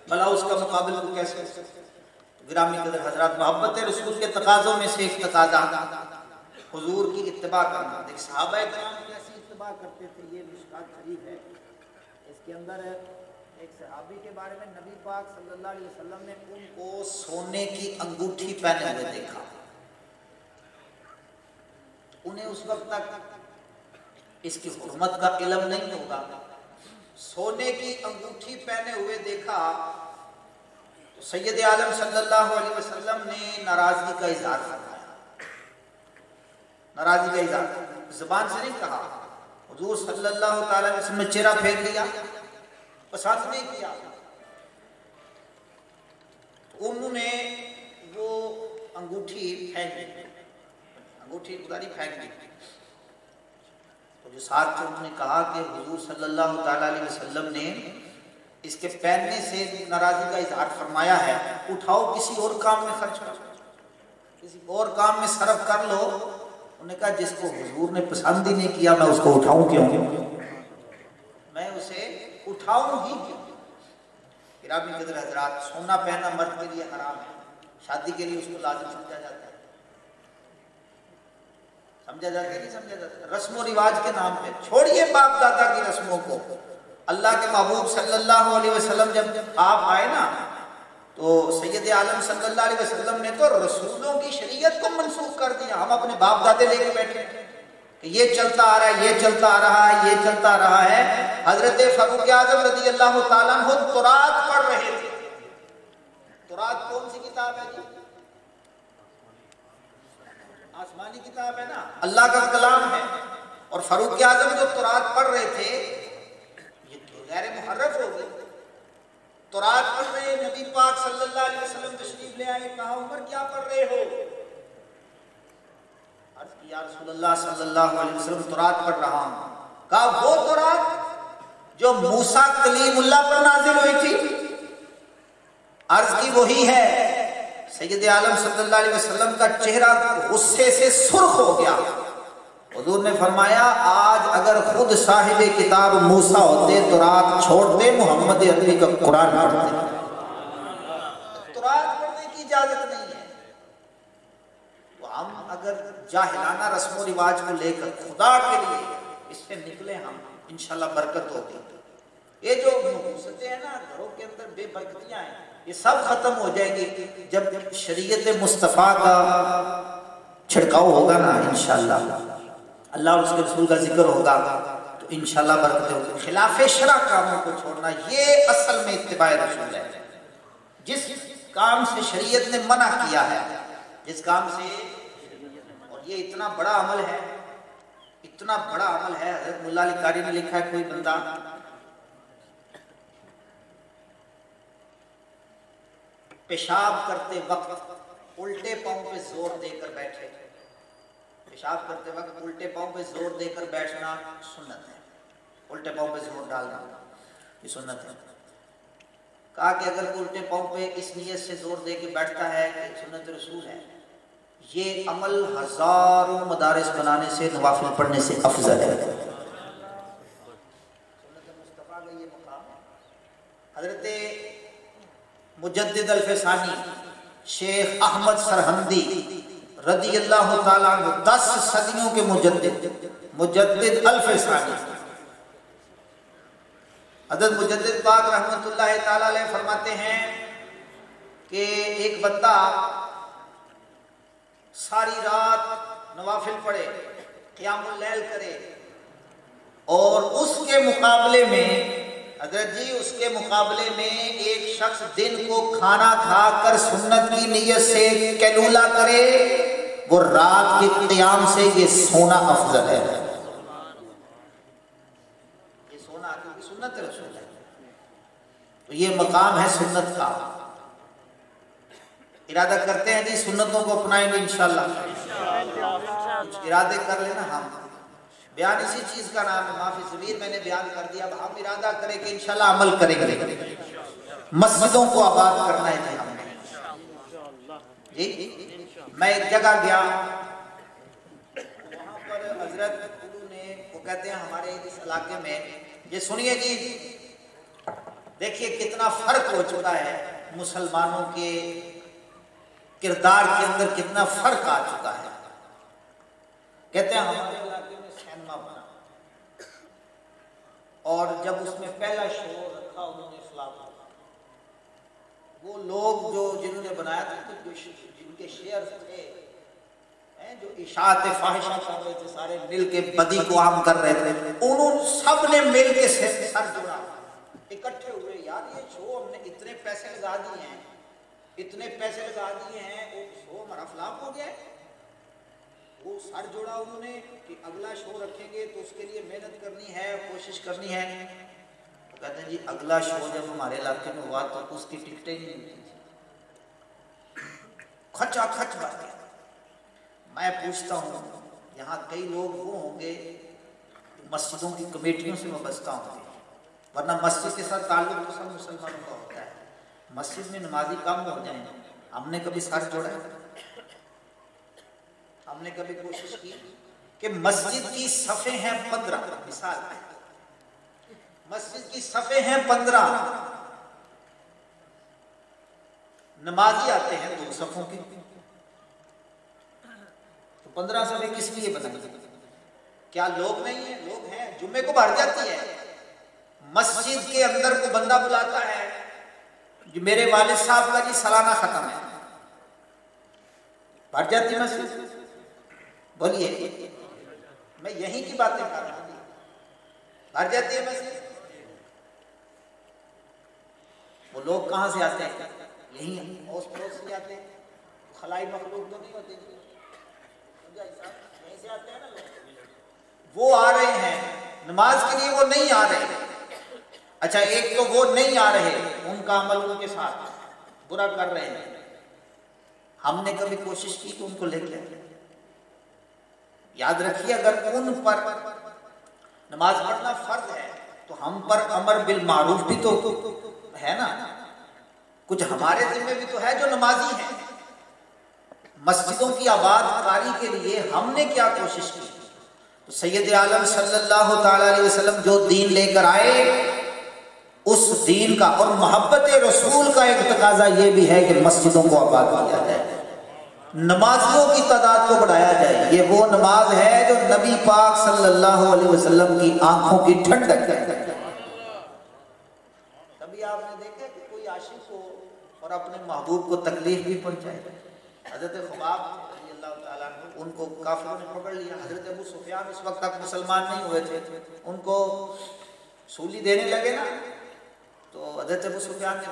بھلا اس کا مقابل کو کیسے ہو سکتا ہے؟ گرامی قدر حضرات، محبت رسول کے تقاضوں میں سے ایک تقاضا حضور کی اتباع کرنا۔ دیکھ صحابہ کرام کیسی اتباع کرتے تھے، یہ مشکات شریف ہے، اس کے اندر ایک صحابی کے بارے میں نبی پاک صلی اللہ علیہ وسلم نے ان کو سونے کی انگوٹھی پہنے ہوئے دیکھا۔ انہیں اس وقت تک اس کی حرمت کا علم نہیں ہوگا، سونے کی انگوٹھی پہنے ہوئے دیکھا تو سید عالم صلی اللہ علیہ وسلم نے ناراضگی کا اظہار فرمایا، ناراضگی کا اظہار زبان سے نہیں کہا، حضور صلی اللہ تعالی علیہ وسلم نے چہرہ پھیر لیا، پسند نہیں کیا، انہوں نے وہ انگوٹھی پھینک دی، انگوٹھی گزاری پھینک دی۔ تو جو ساتھ تھے انہوں نے کہا کہ حضور صلی اللہ تعالی علیہ وسلم نے اس کے پہننے سے ناراضی کا اظہار فرمایا ہے، اٹھاؤ کسی اور کام میں خرچ کرو، کسی اور کام میں صرف کر لو۔ انہوں نے کہا جس کو حضور نے پسند ہی نہیں کیا میں اس کو اٹھاؤں کیوں؟ میں اسے اٹھاؤں ہی کیوں؟ گرامی قدر حضرات، سونا پہننا مرد کے لیے حرام ہے، شادی کے لیے اس کو لازم سمجھا جاتا ہے، سمجھا جاتا ہے نہیں سمجھا جاتا ہے؟ رسم و رواج کے نام پہ چھوڑیے باپ دادا کی رسموں کو۔ اللہ کے محبوب صلی اللہ علیہ وسلم جب آپ آئے نا تو سید عالم صلی اللہ علیہ وسلم نے تو رسولوں کی شریعت کو منسوخ کر دیا۔ ہم اپنے باپ دادے لے کے بیٹھے کہ یہ چلتا آ رہا ہے، یہ چلتا آ رہا ہے، یہ چلتا آ رہا ہے۔ حضرت فاروق اعظم رضی اللہ تعالیٰ عنہ تورات پڑھ رہے تھے۔ تورات کون سی کتاب ہے جی؟ آسمانی کتاب ہے نا، اللہ کا کلام ہے۔ اور فاروق اعظم جو تورات پڑھ رہے تھے یہ تو غیر محرف ہو گئی۔ تورات پڑھ رہے، نبی پاک صلی اللہ علیہ وسلم تشریف لے آئے، کہا عمر کیا پڑھ رہے ہو؟ عرض کی یا رسول اللہ صلی اللہ علیہ وسلم تورات پڑھ رہا ہوں۔ کہا وہ تورات جو موسیٰ کلیم اللہ پر نازل ہوئی تھی؟ عرض کی وہی ہے۔ سید عالم صلی اللہ علیہ وسلم کا چہرہ غصے سے سرخ ہو گیا۔ حضور نے فرمایا آج اگر خود صاحب کتاب موسیٰ ہوتے تورات چھوڑتے، محمد عربی کا قرآن پڑھتے۔ تورات پڑھنے کی اجازت نہیں ہے۔ تو ہم اگر جاہلانہ رسم و رواج کو لے کر خدا کے لیے اس سے نکلے ہم انشاءاللہ برکت ہوگی۔ یہ جو نحوستیں ہیں نا گھروں کے اندر بے برکتیاں ہیں، یہ سب ختم ہو جائیں گی جب شریعت مصطفیٰ کا چھڑکاؤ ہوگا نا انشاءاللہ، اللہ اور اس کے رسول کا ذکر ہوگا تو انشاءاللہ برکتیں ہوگی۔ خلاف شرع کاموں کو چھوڑنا یہ اصل میں اتباع رسول ہے۔ جس کام سے شریعت نے منع کیا ہے، جس کام سے، اور یہ اتنا بڑا عمل ہے، اتنا بڑا عمل ہے، حضرت مولا علی قاری نے لکھا ہے کوئی بندہ پیشاب کرتے وقت الٹے پاؤں پہ زور دے کر بیٹھے۔ پیشاب کرتے وقت الٹے پاؤں پہ زور دے کر بیٹھنا سنت ہے، الٹے پاؤں پہ زور ڈالنا یہ سنت ہے۔ کہا کہ اگر کوئی الٹے پاؤں پہ اس نیت سے زور دے کے بیٹھتا ہے کہ سنت رسول ہے، یہ عمل ہزاروں مدارس بنانے سے، نوافل پڑھنے سے افضل ہے۔ سنت مصطفیٰ کا یہ مقام ہے۔ حضرت مجدد الفسانی شیخ احمد سرہندی رضی اللہ تعالیٰ عنہ 10 صدیوں کے مجدد الفسانی، حضرت مجدد پاک رحمت اللہ تعالیٰ علیہ فرماتے ہیں کہ ایک بندہ ساری رات نوافل پڑھے، قیام اللیل کرے، اور اس کے مقابلے میں حضرت جی اس کے مقابلے میں ایک شخص دن کو کھانا کھا کر سنت کی نیت سے کیلولا کرے، وہ رات کے قیام سے یہ سونا افضل ہے۔ یہ سونا کیونکہ سنت رسول ہے، تو یہ مقام ہے سنت کا۔ ارادہ کرتے ہیں جی سنتوں کو اپنائیں گے انشاءاللہ، کچھ ارادے کر لینا۔ ہم بیان اسی چیز کا نام ہے، معافی ضمیر میں نے بیان کر دیا، اب ہم ارادہ کریں کہ انشاءاللہ عمل کریں گے۔ مسجدوں کو آباد کرنا ہے جی ہم نے۔ جی میں ایک جگہ گیا، وہاں پر حضرت گرو نے، وہ کہتے ہیں ہمارے اس علاقے میں، یہ سنیے جی دیکھیے کتنا فرق ہو چکا ہے، مسلمانوں کے کردار کے اندر کتنا فرق آ چکا ہے۔ کہتے ہیں ہمارے علاقے میں سینما بنا، اور جب اس میں پہلا شو رکھا انہوں نے فلاپ، وہ لوگ جو جنہوں نے بنایا تھا جن کے شیئر تھے، جو اشاعت فاحشہ کر رہے تھے، سارے مل کے بدی کو عام کر رہے تھے، انہوں سب نے مل کے سر جوڑا، اکٹھے ہوئے، یار یہ شو ہم نے اتنے پیسے لگا دیے ہیں، اتنے پیسے لگا دیے ہیں، وہ شو ہمارا فلاپ ہو گیا ہے۔ وہ سر جوڑا انہوں نے کہ اگلا شو رکھیں گے تو اس کے لیے محنت کرنی ہے، کوشش کرنی ہے۔ وہ کہتے ہیں جی اگلا شو جب ہمارے علاقے میں ہوا تو اس کی ٹکٹیں نہیں ملتی تھی، کھچا کھچ بڑھ گیا۔ میں پوچھتا ہوں یہاں کئی لوگ وہ ہوں گے مسجدوں کی کمیٹیوں سے وابستہ ہوں گے، ورنہ مسجد کے ساتھ تعلق تو سب مسلمانوں کا ہوتا ہے. مسجد میں نمازی کم ہو جائیں. ہم نے کبھی سر جوڑا ہے؟ ہم نے کبھی کوشش کی کہ مسجد کی صفیں ہیں 15، مثال ہے، مسجد کی صفیں ہیں 15، نمازی آتے ہیں 2 صفوں کے، تو 15 صفیں کس لیے بنائیں گے؟ کیا لوگ نہیں ہیں؟ لوگ ہیں. جمعے کو بھر جاتی ہے. مسجد کے اندر کو بندہ بلاتا ہے جو میرے والد صاحب کا جی سالانہ ختم ہے، بھر جاتی مسجد. بولیے، میں یہیں کی باتیں کر رہا ہوں. بھر جاتی ہے مسجد. وہ لوگ کہاں سے آتے ہیں؟ یہیں اوس پڑوس سے آتے ہیں. خلائی مخلوق تو نہیں ہوتے، یہیں سے آتے ہیں نا لوگ. وہ آ رہے ہیں نماز کے لیے، وہ نہیں آ رہے. اچھا، ایک تو وہ نہیں آ رہے، ان کا عمل ان کے ساتھ برا کر رہے ہیں. ہم نے کبھی کوشش کی کہ ان کو لے کے آئے. یاد رکھیے، اگر ان پر نماز پڑھنا فرض ہے تو ہم پر امر بالمعروف بھی تو ہے نا. کچھ ہمارے ذمہ بھی تو ہے جو نمازی ہیں. مسجدوں کی آباد کاری کے لیے ہم نے کیا کوشش کی؟ تو سید عالم صلی اللہ تعالی علیہ وسلم جو دین لے کر آئے، اس دین کا اور محبت رسول کا ایک تقاضا یہ بھی ہے کہ مسجدوں کو آباد کیا جائے، نمازیوں کی تعداد کو بڑھایا جائے. یہ وہ نماز ہے جو نبی پاک صلی اللہ علیہ وسلم کی آنکھوں کی ٹھنڈک ہے. کبھی آپ نے دیکھا کہ کوئی عاشق ہو اور اپنے محبوب کو تکلیف بھی پہنچائے؟ حضرت خباب رضی اللہ تعالیٰ عنہ، ان کو کافروں نے پکڑ لیا. حضرت ابو سفیان اس وقت تک مسلمان نہیں ہوئے تھے. ان کو سولی دینے لگے نا، تو حضرت ابو سفیان نے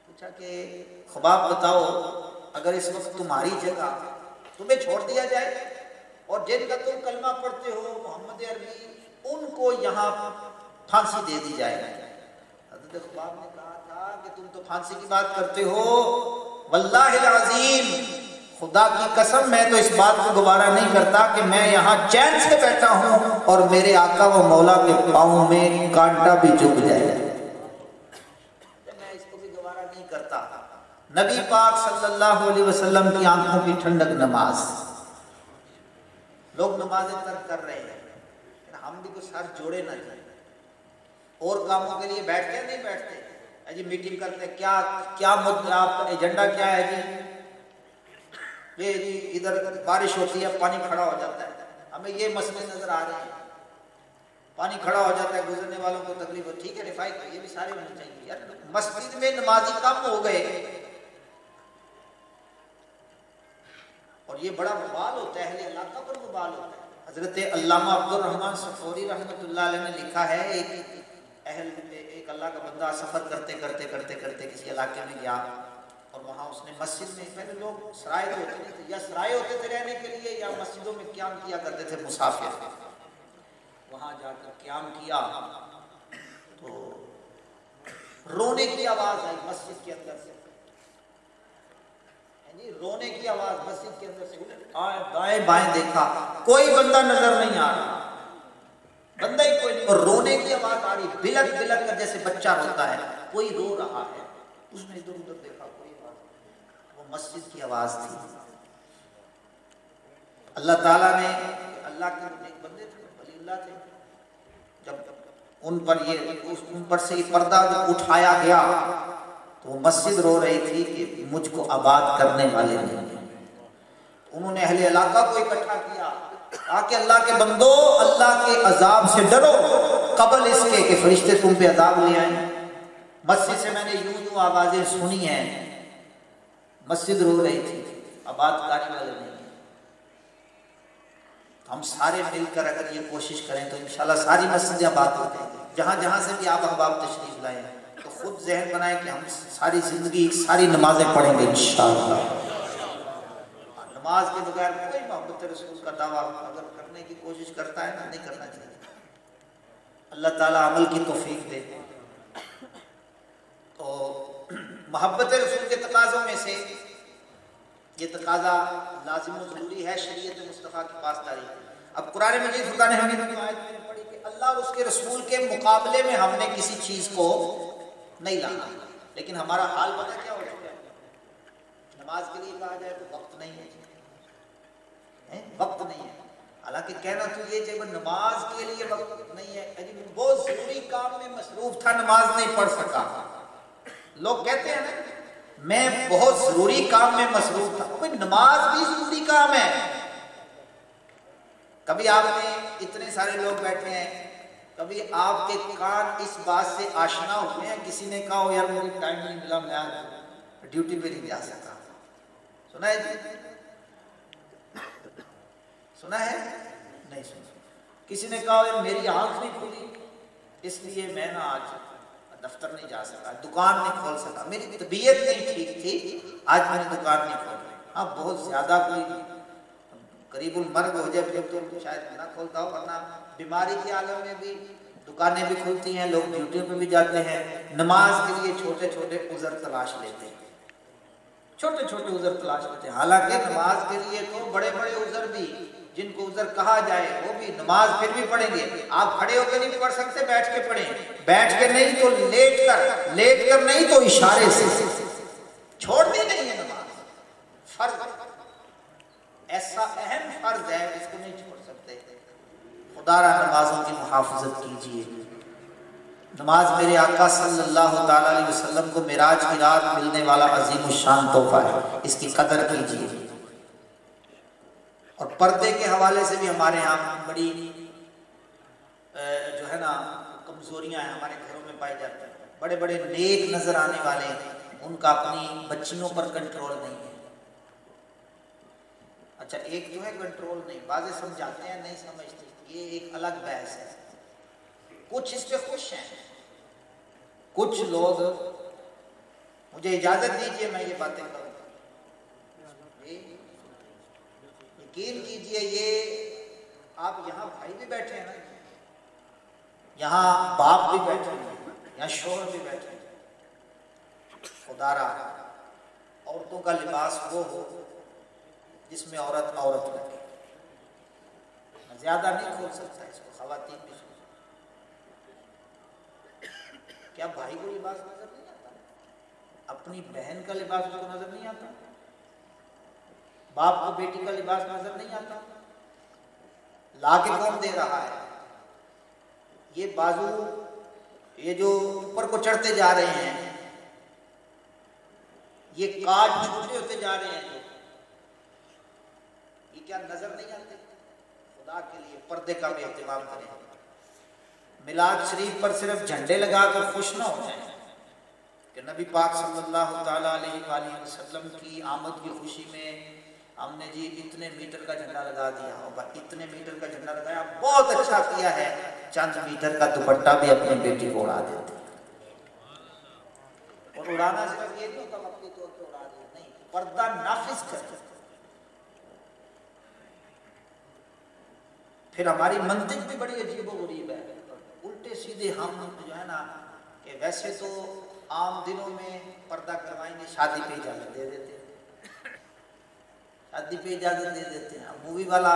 پوچھا کہ خباب بتاؤ، اگر اس وقت تمہاری جگہ تمہیں چھوڑ دیا جائے اور جن کا تم کلمہ پڑھتے ہو محمد عربی، ان کو یہاں پھانسی دے دی جائے. حضرت خباب نے کہا تھا کہ تم تو پھانسی کی بات کرتے ہو، واللہ العظیم، خدا کی قسم میں تو اس بات کو گوارا نہیں کرتا کہ میں یہاں چین سے بیٹھا ہوں اور میرے آقا و مولا کے پاؤں میں کانٹا بھی چبھ جائے. میں اس کو بھی گوارا نہیں کرتا. نبی پاک صلی اللہ علیہ وسلم کی آنکھوں کی ٹھنڈک نماز. لوگ نمازیں ترک کر رہے ہیں، ہم بھی کچھ سر جوڑے نہ جائیں. اور کاموں کے لیے بیٹھتے نہیں بیٹھتے جی، میٹنگ کرتے ہیں، کیا مدعا، آپ کا ایجنڈا کیا ہے جی؟ یہ جی ادھر بارش ہوتی ہے پانی کھڑا ہو جاتا ہے، ہمیں یہ مسئلے نظر آ رہے ہیں. پانی کھڑا ہو جاتا ہے، گزرنے والوں کو تکلیف ہو. ٹھیک ہے، رفائی یہ بھی سارے ہونے چاہیے. یار مسجد میں نمازی کم ہو گئے اور یہ بڑا وبال ہوتا ہے، اہل علاقہ پر وبال ہوتا ہے. حضرت علامہ عبد الرحمن صفوری رحمۃ اللہ علیہ نے لکھا ہے، ایک اللہ کا بندہ سفر کرتے کسی علاقے میں گیا اور وہاں اس نے مسجد میں، پہلے لوگ سرائے ہوتے نہیں تھے، یا سرائے ہوتے تھے رہنے کے لیے یا مسجدوں میں قیام کیا کرتے تھے مسافر. وہاں جا کر قیام کیا تو رونے کی آواز آئی مسجد کے اندر سے. رونے کی آواز مسجد کے اندر سے. دائیں بائیں دیکھا، کوئی بندہ نظر نہیں آ رہا، بندہ ہی کوئی نہیں، اور رونے کی آواز آ رہی، بلک بلک کر جیسے بچہ روتا ہے، کوئی رو رہا ہے. اس نے ادھر ادھر دیکھا، کوئی آواز، وہ مسجد کی آواز تھی. اللہ تعالیٰ نے، اللہ کے ایک بندے تھے، ولی اللہ تھے، جب ان پر سے یہ پردہ اٹھایا گیا تو وہ مسجد رو رہی تھی کہ مجھ کو آباد کرنے والے نہیں. انہوں نے اہل علاقہ کو اکٹھا کیا کہ اللہ کے بندو، اللہ کے عذاب سے ڈرو قبل اس کے کہ فرشتے تم پہ عذاب لے آئیں. مسجد سے میں نے یوں آوازیں سنی ہیں، مسجد رو رہی تھی، آباد کاری والے نہیں. ہم سارے مل کر اگر یہ کوشش کریں تو انشاءاللہ ساری مسجدیں آباد ہو جائیں گی. جہاں جہاں سے بھی آپ احباب تشریف لائیں تو خود ذہن بنائیں کہ ہم ساری زندگی ساری نمازیں پڑھیں گے انشاءاللہ. نماز کے بغیر کوئی محبت رسول کا دعویٰ اگر کرنے کی کوشش کرتا ہے نہیں کرنا چاہیے. اللہ تعالیٰ عمل کی توفیق دے. تو محبت رسول کے تقاضوں میں سے یہ تقاضا لازم و ضروری ہے شریعت مصطفیٰ کی پاسداری. اب قرآن مجید فرقان حمید کی آیت میں نے پڑھی کہ اللہ اور اس کے رسول کے مقابلے میں ہم نے کسی چیز کو نہیں لانا. لیکن ہمارا حال پتہ کیا ہو چکا ہے؟ نماز کے لیے کہا جائے تو وقت نہیں ہے، وقت نہیں ہے. حالانکہ کہنا تو یہ کہ نماز کے لیے وقت نہیں ہے، بہت ضروری کام میں مصروف تھا، نماز نہیں پڑھ سکا. لوگ کہتے ہیں نا میں بہت ضروری کام میں مصروف تھا. نماز بھی ضروری کام ہے. کبھی آپ نے اتنے سارے لوگ بیٹھے ہیں، کبھی آپ کے کان اس بات سے آشنا ہوئے ہیں کسی نے کہا ہو یار مجھے ٹائم نہیں ملا، میں آج ڈیوٹی پہ نہیں جا سکا. سنا ہے جی؟ سنا ہے؟ نہیں سنا. کسی نے کہا یار میری آنکھ نہیں کھلی اس لیے میں نا آج دفتر نہیں جا سکا، دکان نہیں کھول سکا، میری طبیعت نہیں ٹھیک تھی آج میں نے دکان نہیں کھولی. ہاں بہت زیادہ کوئی قریب المرگ ہو جائے پھر تو شاید نہ کھولتا ہو، ورنہ بیماری کے عالم میں بھی دکانیں بھی کھلتی ہیں، لوگ ڈیوٹیوں پہ بھی جاتے ہیں. نماز کے لیے چھوٹے چھوٹے عذر تلاش لیتے ہیں، چھوٹے چھوٹے عذر تلاش لیتے ہیں. حالانکہ نماز کے لیے تو بڑے بڑے عذر بھی جن کو عذر کہا جائے وہ بھی نماز پھر بھی پڑھیں گے. آپ کھڑے ہو کے نہیں پڑھ سکتے، بیٹھ کے پڑھیں، بیٹھ کے نہیں تو لیٹ کر نہیں تو اشارے سے. چھوڑنی نہیں ہے نماز، فرض، ایسا اہم فرض ہے اس کو نہیں چھوڑ سکتے. خدا را نمازوں کی محافظت کیجیے. نماز میرے آقا صلی اللہ تعالی علیہ وسلم کو معراج کی رات ملنے والا عظیم الشان تحفہ ہے، اس کی قدر کیجیے. اور پردے کے حوالے سے بھی ہمارے ہاں بڑی جو ہے نا کمزوریاں ہیں، ہمارے گھروں میں پائی جاتی ہیں. بڑے بڑے نیک نظر آنے والے ان کا اپنی بچیوں پر کنٹرول نہیں ہے. اچھا ایک جو ہے کنٹرول نہیں، بعضے سمجھاتے ہیں نہیں سمجھتے، یہ ایک الگ بحث ہے. کچھ اس پہ خوش ہیں، کچھ لوگ، مجھے اجازت دیجئے میں یہ باتیں کروں. یقین کیجئے یہ آپ یہاں بھائی بھی بیٹھے ہیں نا، یہاں باپ بھی بیٹھے ہیں، یہاں شوہر بھی بیٹھے ہیں. خدا را عورتوں کا لباس وہ ہو جس میں عورت لگے. میں زیادہ نہیں کھول سکتا اس کو، خواتین بھی سن. کیا بھائی کو لباس نظر نہیں آتا؟ اپنی بہن کا لباس اس کو نظر نہیں آتا؟ باپ کو بیٹی کا لباس نظر نہیں آتا؟ لا کے کون دے رہا ہے؟ یہ بازو یہ جو اوپر کو چڑھتے جا رہے ہیں، یہ کاج چھوٹے ہوتے جا رہے ہیں، یہ کیا نظر نہیں آتے؟ خدا کے لیے پردے کا بھی اہتمام کریں. میلاد شریف پر صرف جھنڈے لگا کر خوش نہ ہو جائیں کہ نبی پاک صلی اللہ تعالیٰ علیہ وآلہ وسلم کی آمد کی خوشی میں ہم نے جی اتنے میٹر کا جھنڈا لگا دیا ہوگا، اتنے میٹر کا جھنڈا لگایا، بہت اچھا کیا ہے. چند میٹر کا دوپٹہ بھی اپنی بیٹی کو اڑا دیتے ہیں. اور اڑانا صرف یہ نہیں ہوتا وقتی طور پہ اڑا دے، نہیں، پردہ نافذ کر. پھر ہماری منطق بھی بڑی عجیب و غریب ہے. الٹے سیدھے ہم جو ہے نا کہ ویسے تو عام دنوں میں پردہ کروائیں گے، شادی پہ اجازت دے دیتے ہیں، شادی پہ اجازت دے دیتے ہیں. مووی والا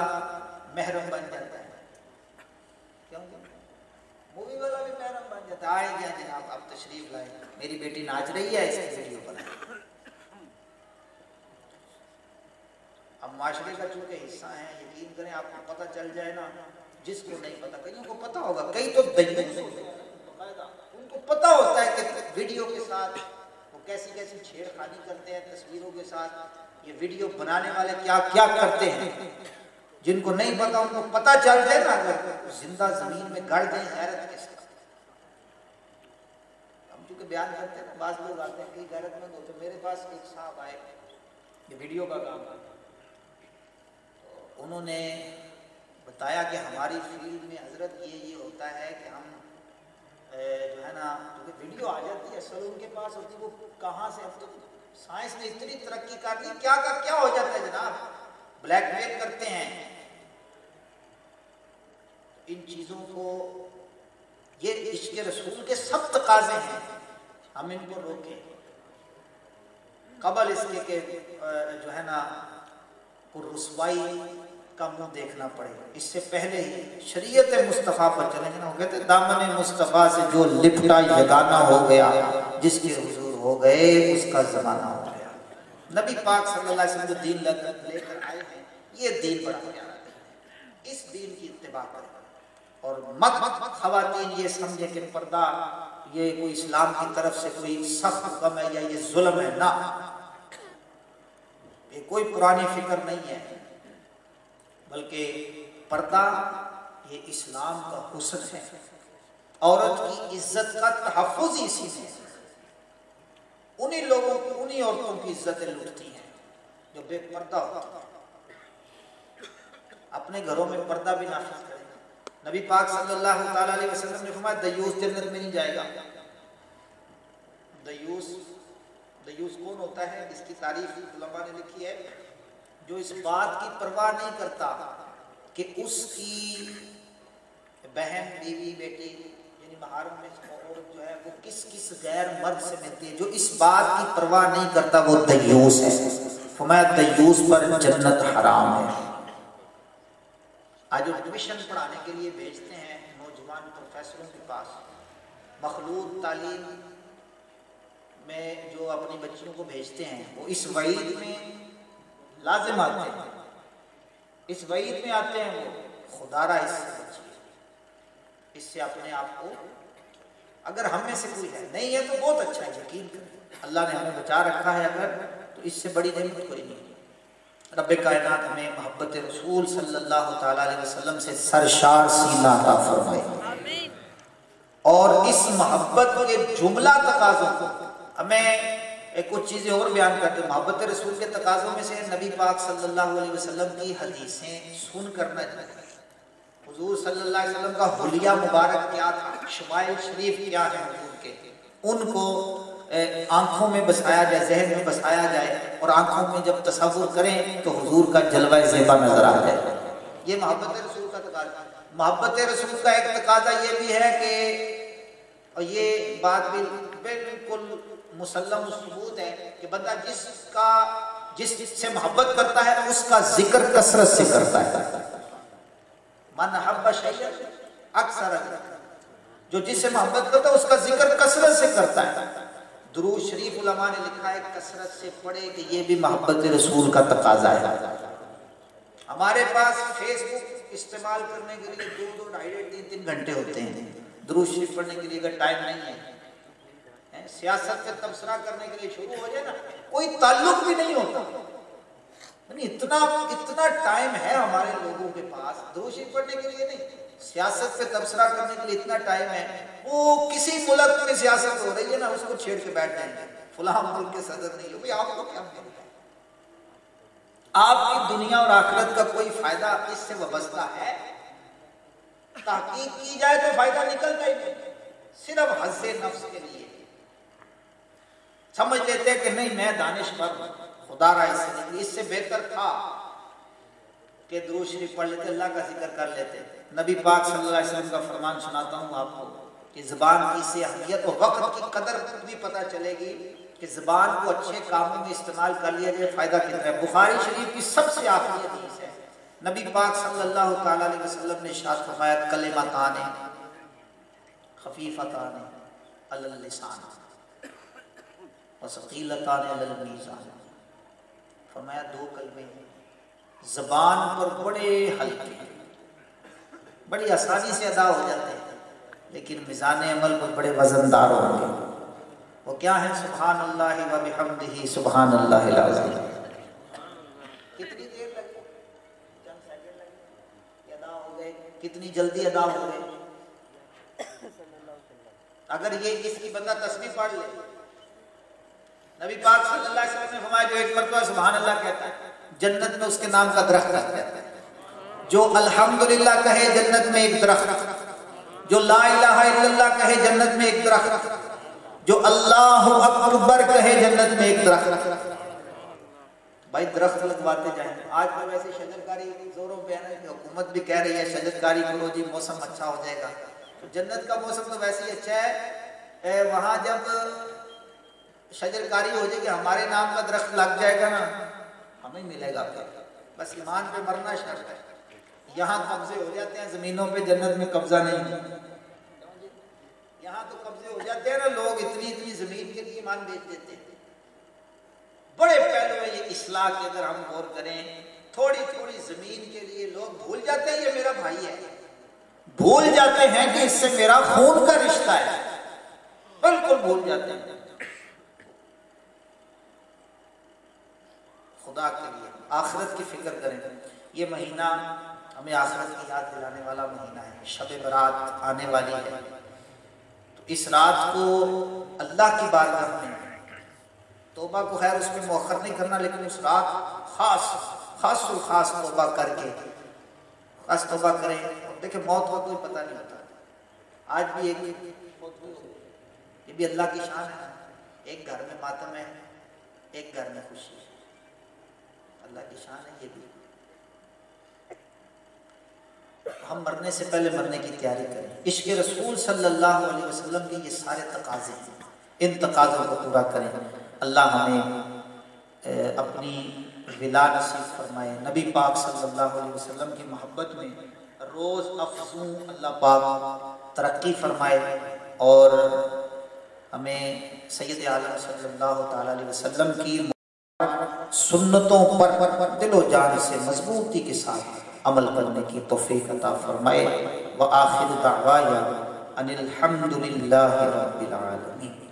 محرم بن جاتا ہے. کیوں؟ مووی والا بھی محرم بن جاتا ہے. آئے گیا جناب آپ تشریف لائیں، میری بیٹی ناچ رہی ہے اس کی ویڈیو بنائیں. اب معاشرے کا چونکہ حصہ ہیں، یقین کریں آپ کو پتہ چل جائے نا، جس کو نہیں پتہ، کئیوں کو پتہ ہوگا، کئی تو دیوس ہوتے ہیں باقاعدہ، ان کو پتہ ہوتا ہے کہ ویڈیو کے ساتھ وہ کیسی کیسی چھیڑ خانی کرتے ہیں، تصویروں کے ساتھ یہ ویڈیو بنانے والے کیا کیا کرتے ہیں. جن کو نہیں پتہ ان کو پتہ چل جائے نا، اگر زندہ زمین میں گڑ دیں غیرت کے ساتھ. ہم چونکہ بیان کرتے ہیں نا، بعض لوگ آتے ہیں کئی غیرت مند ہوتے ہیں. میرے پاس ایک صاحب آئے، یہ ویڈیو کا کام کرتے ہیں، انہوں نے بتایا کہ ہماری فیلڈ میں حضرت یہ ہوتا ہے کہ ہم جو ہے نا کیونکہ ویڈیو آ جاتی ہے، اصل ان کے پاس ہوتی، وہ کہاں سے، اب تو سائنس نے اتنی ترقی کر لی، کیا کا کیا ہو جاتا ہے جناب، بلیک میل کرتے ہیں. ان چیزوں کو، یہ عشق رسول کے سب تقاضے ہیں، ہم ان کو روکیں قبل اس کے کہ جو ہے نا رسوائی کا منہ دیکھنا پڑے گا. اس سے پہلے ہی شریعت مصطفیٰ پر چلیں گے نا. وہ کہتے ہیں دامن مصطفیٰ سے جو لپٹا یگانہ ہو گیا، جس کے حضور ہو گئے اس کا زمانہ ہو گیا. نبی پاک صلی اللہ علیہ وسلم جو دین لے کر آئے ہیں، یہ دین بڑا پیارا ہے. اس دین کی اتباع کریں اور مت خواتین یہ سمجھے کہ پردہ یہ کوئی اسلام کی طرف سے کوئی سخت حکم ہے یا یہ ظلم ہے. نہ، یہ کوئی پرانی فکر نہیں ہے، بلکہ پردہ یہ اسلام کا حسن ہے. عورت کی عزت کا تحفظ ہی اسی میں ہے. انہی لوگوں کی، انہی عورتوں کی عزتیں لٹتی ہیں جو بے پردہ ہوتی ہیں. اپنے گھروں میں پردہ بھی نافذ کریں. نبی پاک صلی اللہ تعالیٰ علیہ وسلم نے فرمایا دیوس جنت میں نہیں جائے گا. دیوس کون ہوتا ہے؟ اس کی تعریف علماء نے لکھی ہے، جو اس بات کی پرواہ نہیں کرتا کہ اس کی بہن، بیوی، بیٹی یعنی محارم میں عورت جو ہے وہ کس غیر مرد سے ملتی ہے. جو اس بات کی پرواہ نہیں کرتا وہ دیوس ہے. فرمایا دیوس پر جنت حرام ہے. آج جو ٹیوشن پڑھانے کے لیے بھیجتے ہیں نوجوان پروفیسروں کے پاس، مخلوط تعلیم میں جو اپنی بچیوں کو بھیجتے ہیں، وہ اس وعید میں لازم آتے ہیں، اس وعید میں آتے ہیں وہ خدا را اس سے بچیے، اس سے اپنے آپ کو، اگر ہم میں سے کوئی ہے نہیں ہے تو بہت اچھا ہے، یقین کریں اللہ نے ہمیں بچا رکھا ہے اگر، تو اس سے بڑی نعمت کوئی نہیں. رب کائنات ہمیں محبت رسول صلی اللہ تعالیٰ علیہ وسلم سے سرشار سینہ عطا فرمائے اور اس محبت کے جملہ تقاضوں کو ہمیں کچھ چیزیں اور بیان کرتے ہیں. محبت رسول کے تقاضوں میں سے نبی پاک صلی اللہ علیہ وسلم کی حدیثیں سن کرنا چاہیے. حضور صلی اللہ علیہ وسلم کا حلیہ مبارک کیا تھا، شمائل شریف کیا ہے حضور کے، ان کو آنکھوں میں بسایا جائے، ذہن میں بسایا جائے، اور آنکھوں میں جب تصور کریں تو حضور کا جلوہ زیبا نظر آ جائے. یہ محبت رسول کا تقاضا. محبت رسول کا ایک تقاضا یہ بھی ہے کہ، اور یہ بات بھی بالکل مسلم ثبوت ہے کہ بندہ جس سے محبت کرتا ہے اس کا ذکر کثرت سے کرتا ہے. من حب شیئا اکثر، جو جس سے محبت کرتا ہے اس کا ذکر کثرت سے کرتا ہے. درود شریف علماء نے لکھا ہے کثرت سے پڑھے کہ یہ بھی محبت رسول کا تقاضا ہے. ہمارے پاس فیس بک استعمال کرنے کے لیے 2 2.5 3 گھنٹے ہوتے ہیں. درود شریف پڑھنے کے لیے اگر ٹائم نہیں ہے، سیاست پہ تبصرہ کرنے کے لیے شروع ہو جائے نا، کوئی تعلق بھی نہیں ہوتا. یعنی اتنا ٹائم ہے ہمارے لوگوں کے پاس درود شریف پڑھنے کے لیے نہیں، سیاست پہ تبصرہ کرنے کے لیے اتنا ٹائم ہے. وہ کسی ملک میں سیاست ہو رہی ہے نا، اس کو چھیڑ کے بیٹھ جائیں گے، فلاں ملک کے صدر نہیں ہو. بھئی آپ کو کیا ملتا ہے؟ آپ کی دنیا اور آخرت کا کوئی فائدہ اس سے وابستہ ہے؟ تحقیق کی جائے تو فائدہ نکلتا ہی نہیں، صرف حظ نفس کے لیے سمجھ لیتے ہیں کہ نہیں میں دانشور ہوں، خدا را اس سے بہتر تھا کہ درود شریف پڑھ لیتے، اللہ کا ذکر کر لیتے. نبی پاک صلی اللہ علیہ وسلم کا فرمان سناتا ہوں آپ کو کہ زبان کی سے اہمیت اور وقت کی قدر بھی پتہ چلے گی کہ زبان کو اچھے کاموں میں استعمال کر لیا جائے فائدہ کتنا ہے. بخاری شریف کی سب سے آخری حدیث ہے. نبی پاک صلی اللہ تعالیٰ علیہ وسلم نے ارشاد فرمایا کلمتان خفیفتان علی اللسان وثقیلتان علی المیزان. فرمایا 2 کلمے زبان پر بڑے ہلکے، بڑی آسانی سے ادا ہو جاتے ہیں، لیکن میزان عمل پر بڑے وزندار ہوں گے. وہ کیا ہیں؟ سبحان اللہ و بحمدہ سبحان اللہ العظیم. کتنی دیر لگی؟ چند سیکنڈ لگے، یہ ادا ہو گئے. کتنی جلدی ادا ہو گئے. اگر یہ اس کی بندہ تسبیح پڑھ لے، نبی پاک صلی اللہ علیہ وسلم نے فرمایا جو ایک مرتبہ سبحان اللہ کہتا ہے جنت میں اس کے نام کا درخت رکھ جاتا ہے. جو الحمدللہ کہے جنت میں ایک درخت، جو لا الہ الا اللہ کہے جنت میں ایک درخت، جو اللہ اکبر کہے جنت میں ایک درخت. بھائی درخت لگواتے جائیں. آج تو ویسے شجرکاری زوروں پہ ہے کہ حکومت بھی کہہ رہی ہے شجرکاری کرو جی، موسم اچھا ہو جائے گا. تو جنت کا موسم تو ویسے ہی اچھا ہے. وہاں جب شجرکاری ہو جائے گی، ہمارے نام کا درخت لگ جائے گا نا، ہمیں ملے گا. بس ایمان پہ مرنا شرط ہے. یہاں قبضے ہو جاتے ہیں زمینوں پہ، جنت میں قبضہ نہیں. یہاں تو قبضے ہو جاتے ہیں نا، لوگ اتنی زمین کے لیے ایمان بیچ دیتے ہیں. بڑے پہلو ہے یہ اصلاح کے، اگر ہم غور کریں تھوڑی زمین کے لیے لوگ بھول جاتے ہیں یہ میرا بھائی ہے، بھول جاتے ہیں کہ اس سے میرا خون کا رشتہ ہے، بالکل بھول جاتے ہیں. خدا کے لیے آخرت کی فکر کریں. یہ مہینہ ہمیں آخرت کی یاد دلانے والا مہینہ ہے. شب برات آنے والی ہے، تو اس رات کو اللہ کی بارگاہ میں توبہ کو خیر اس میں مؤخر نہیں کرنا، لیکن اس رات خاص توبہ کر کے خاص توبہ کریں. دیکھیں موت کا کوئی پتہ نہیں ہوتا. آج بھی ایک یہ بھی اللہ کی شان ہے. ایک گھر میں ماتم ہے، ایک گھر میں خوشی ہے. اللہ کی شان ہے یہ بھی. ہم مرنے سے پہلے مرنے کی تیاری کریں. عشق رسول صلی اللہ علیہ وسلم کے یہ سارے تقاضے ہیں، ان تقاضوں کو پورا کریں. اللہ ہمیں اپنی ولا نصیب فرمائے. نبی پاک صلی اللہ علیہ وسلم کی محبت میں روز افزوں اللہ پاک ترقی فرمائے، اور ہمیں سید عالم صلی اللہ تعالی علیہ وسلم کی سنتوں پر دل و جان سے مضبوطی کے ساتھ عمل کرنے کی توفیق عطا فرمائے. وآخر دعوایا ان الحمد للہ رب العالمین.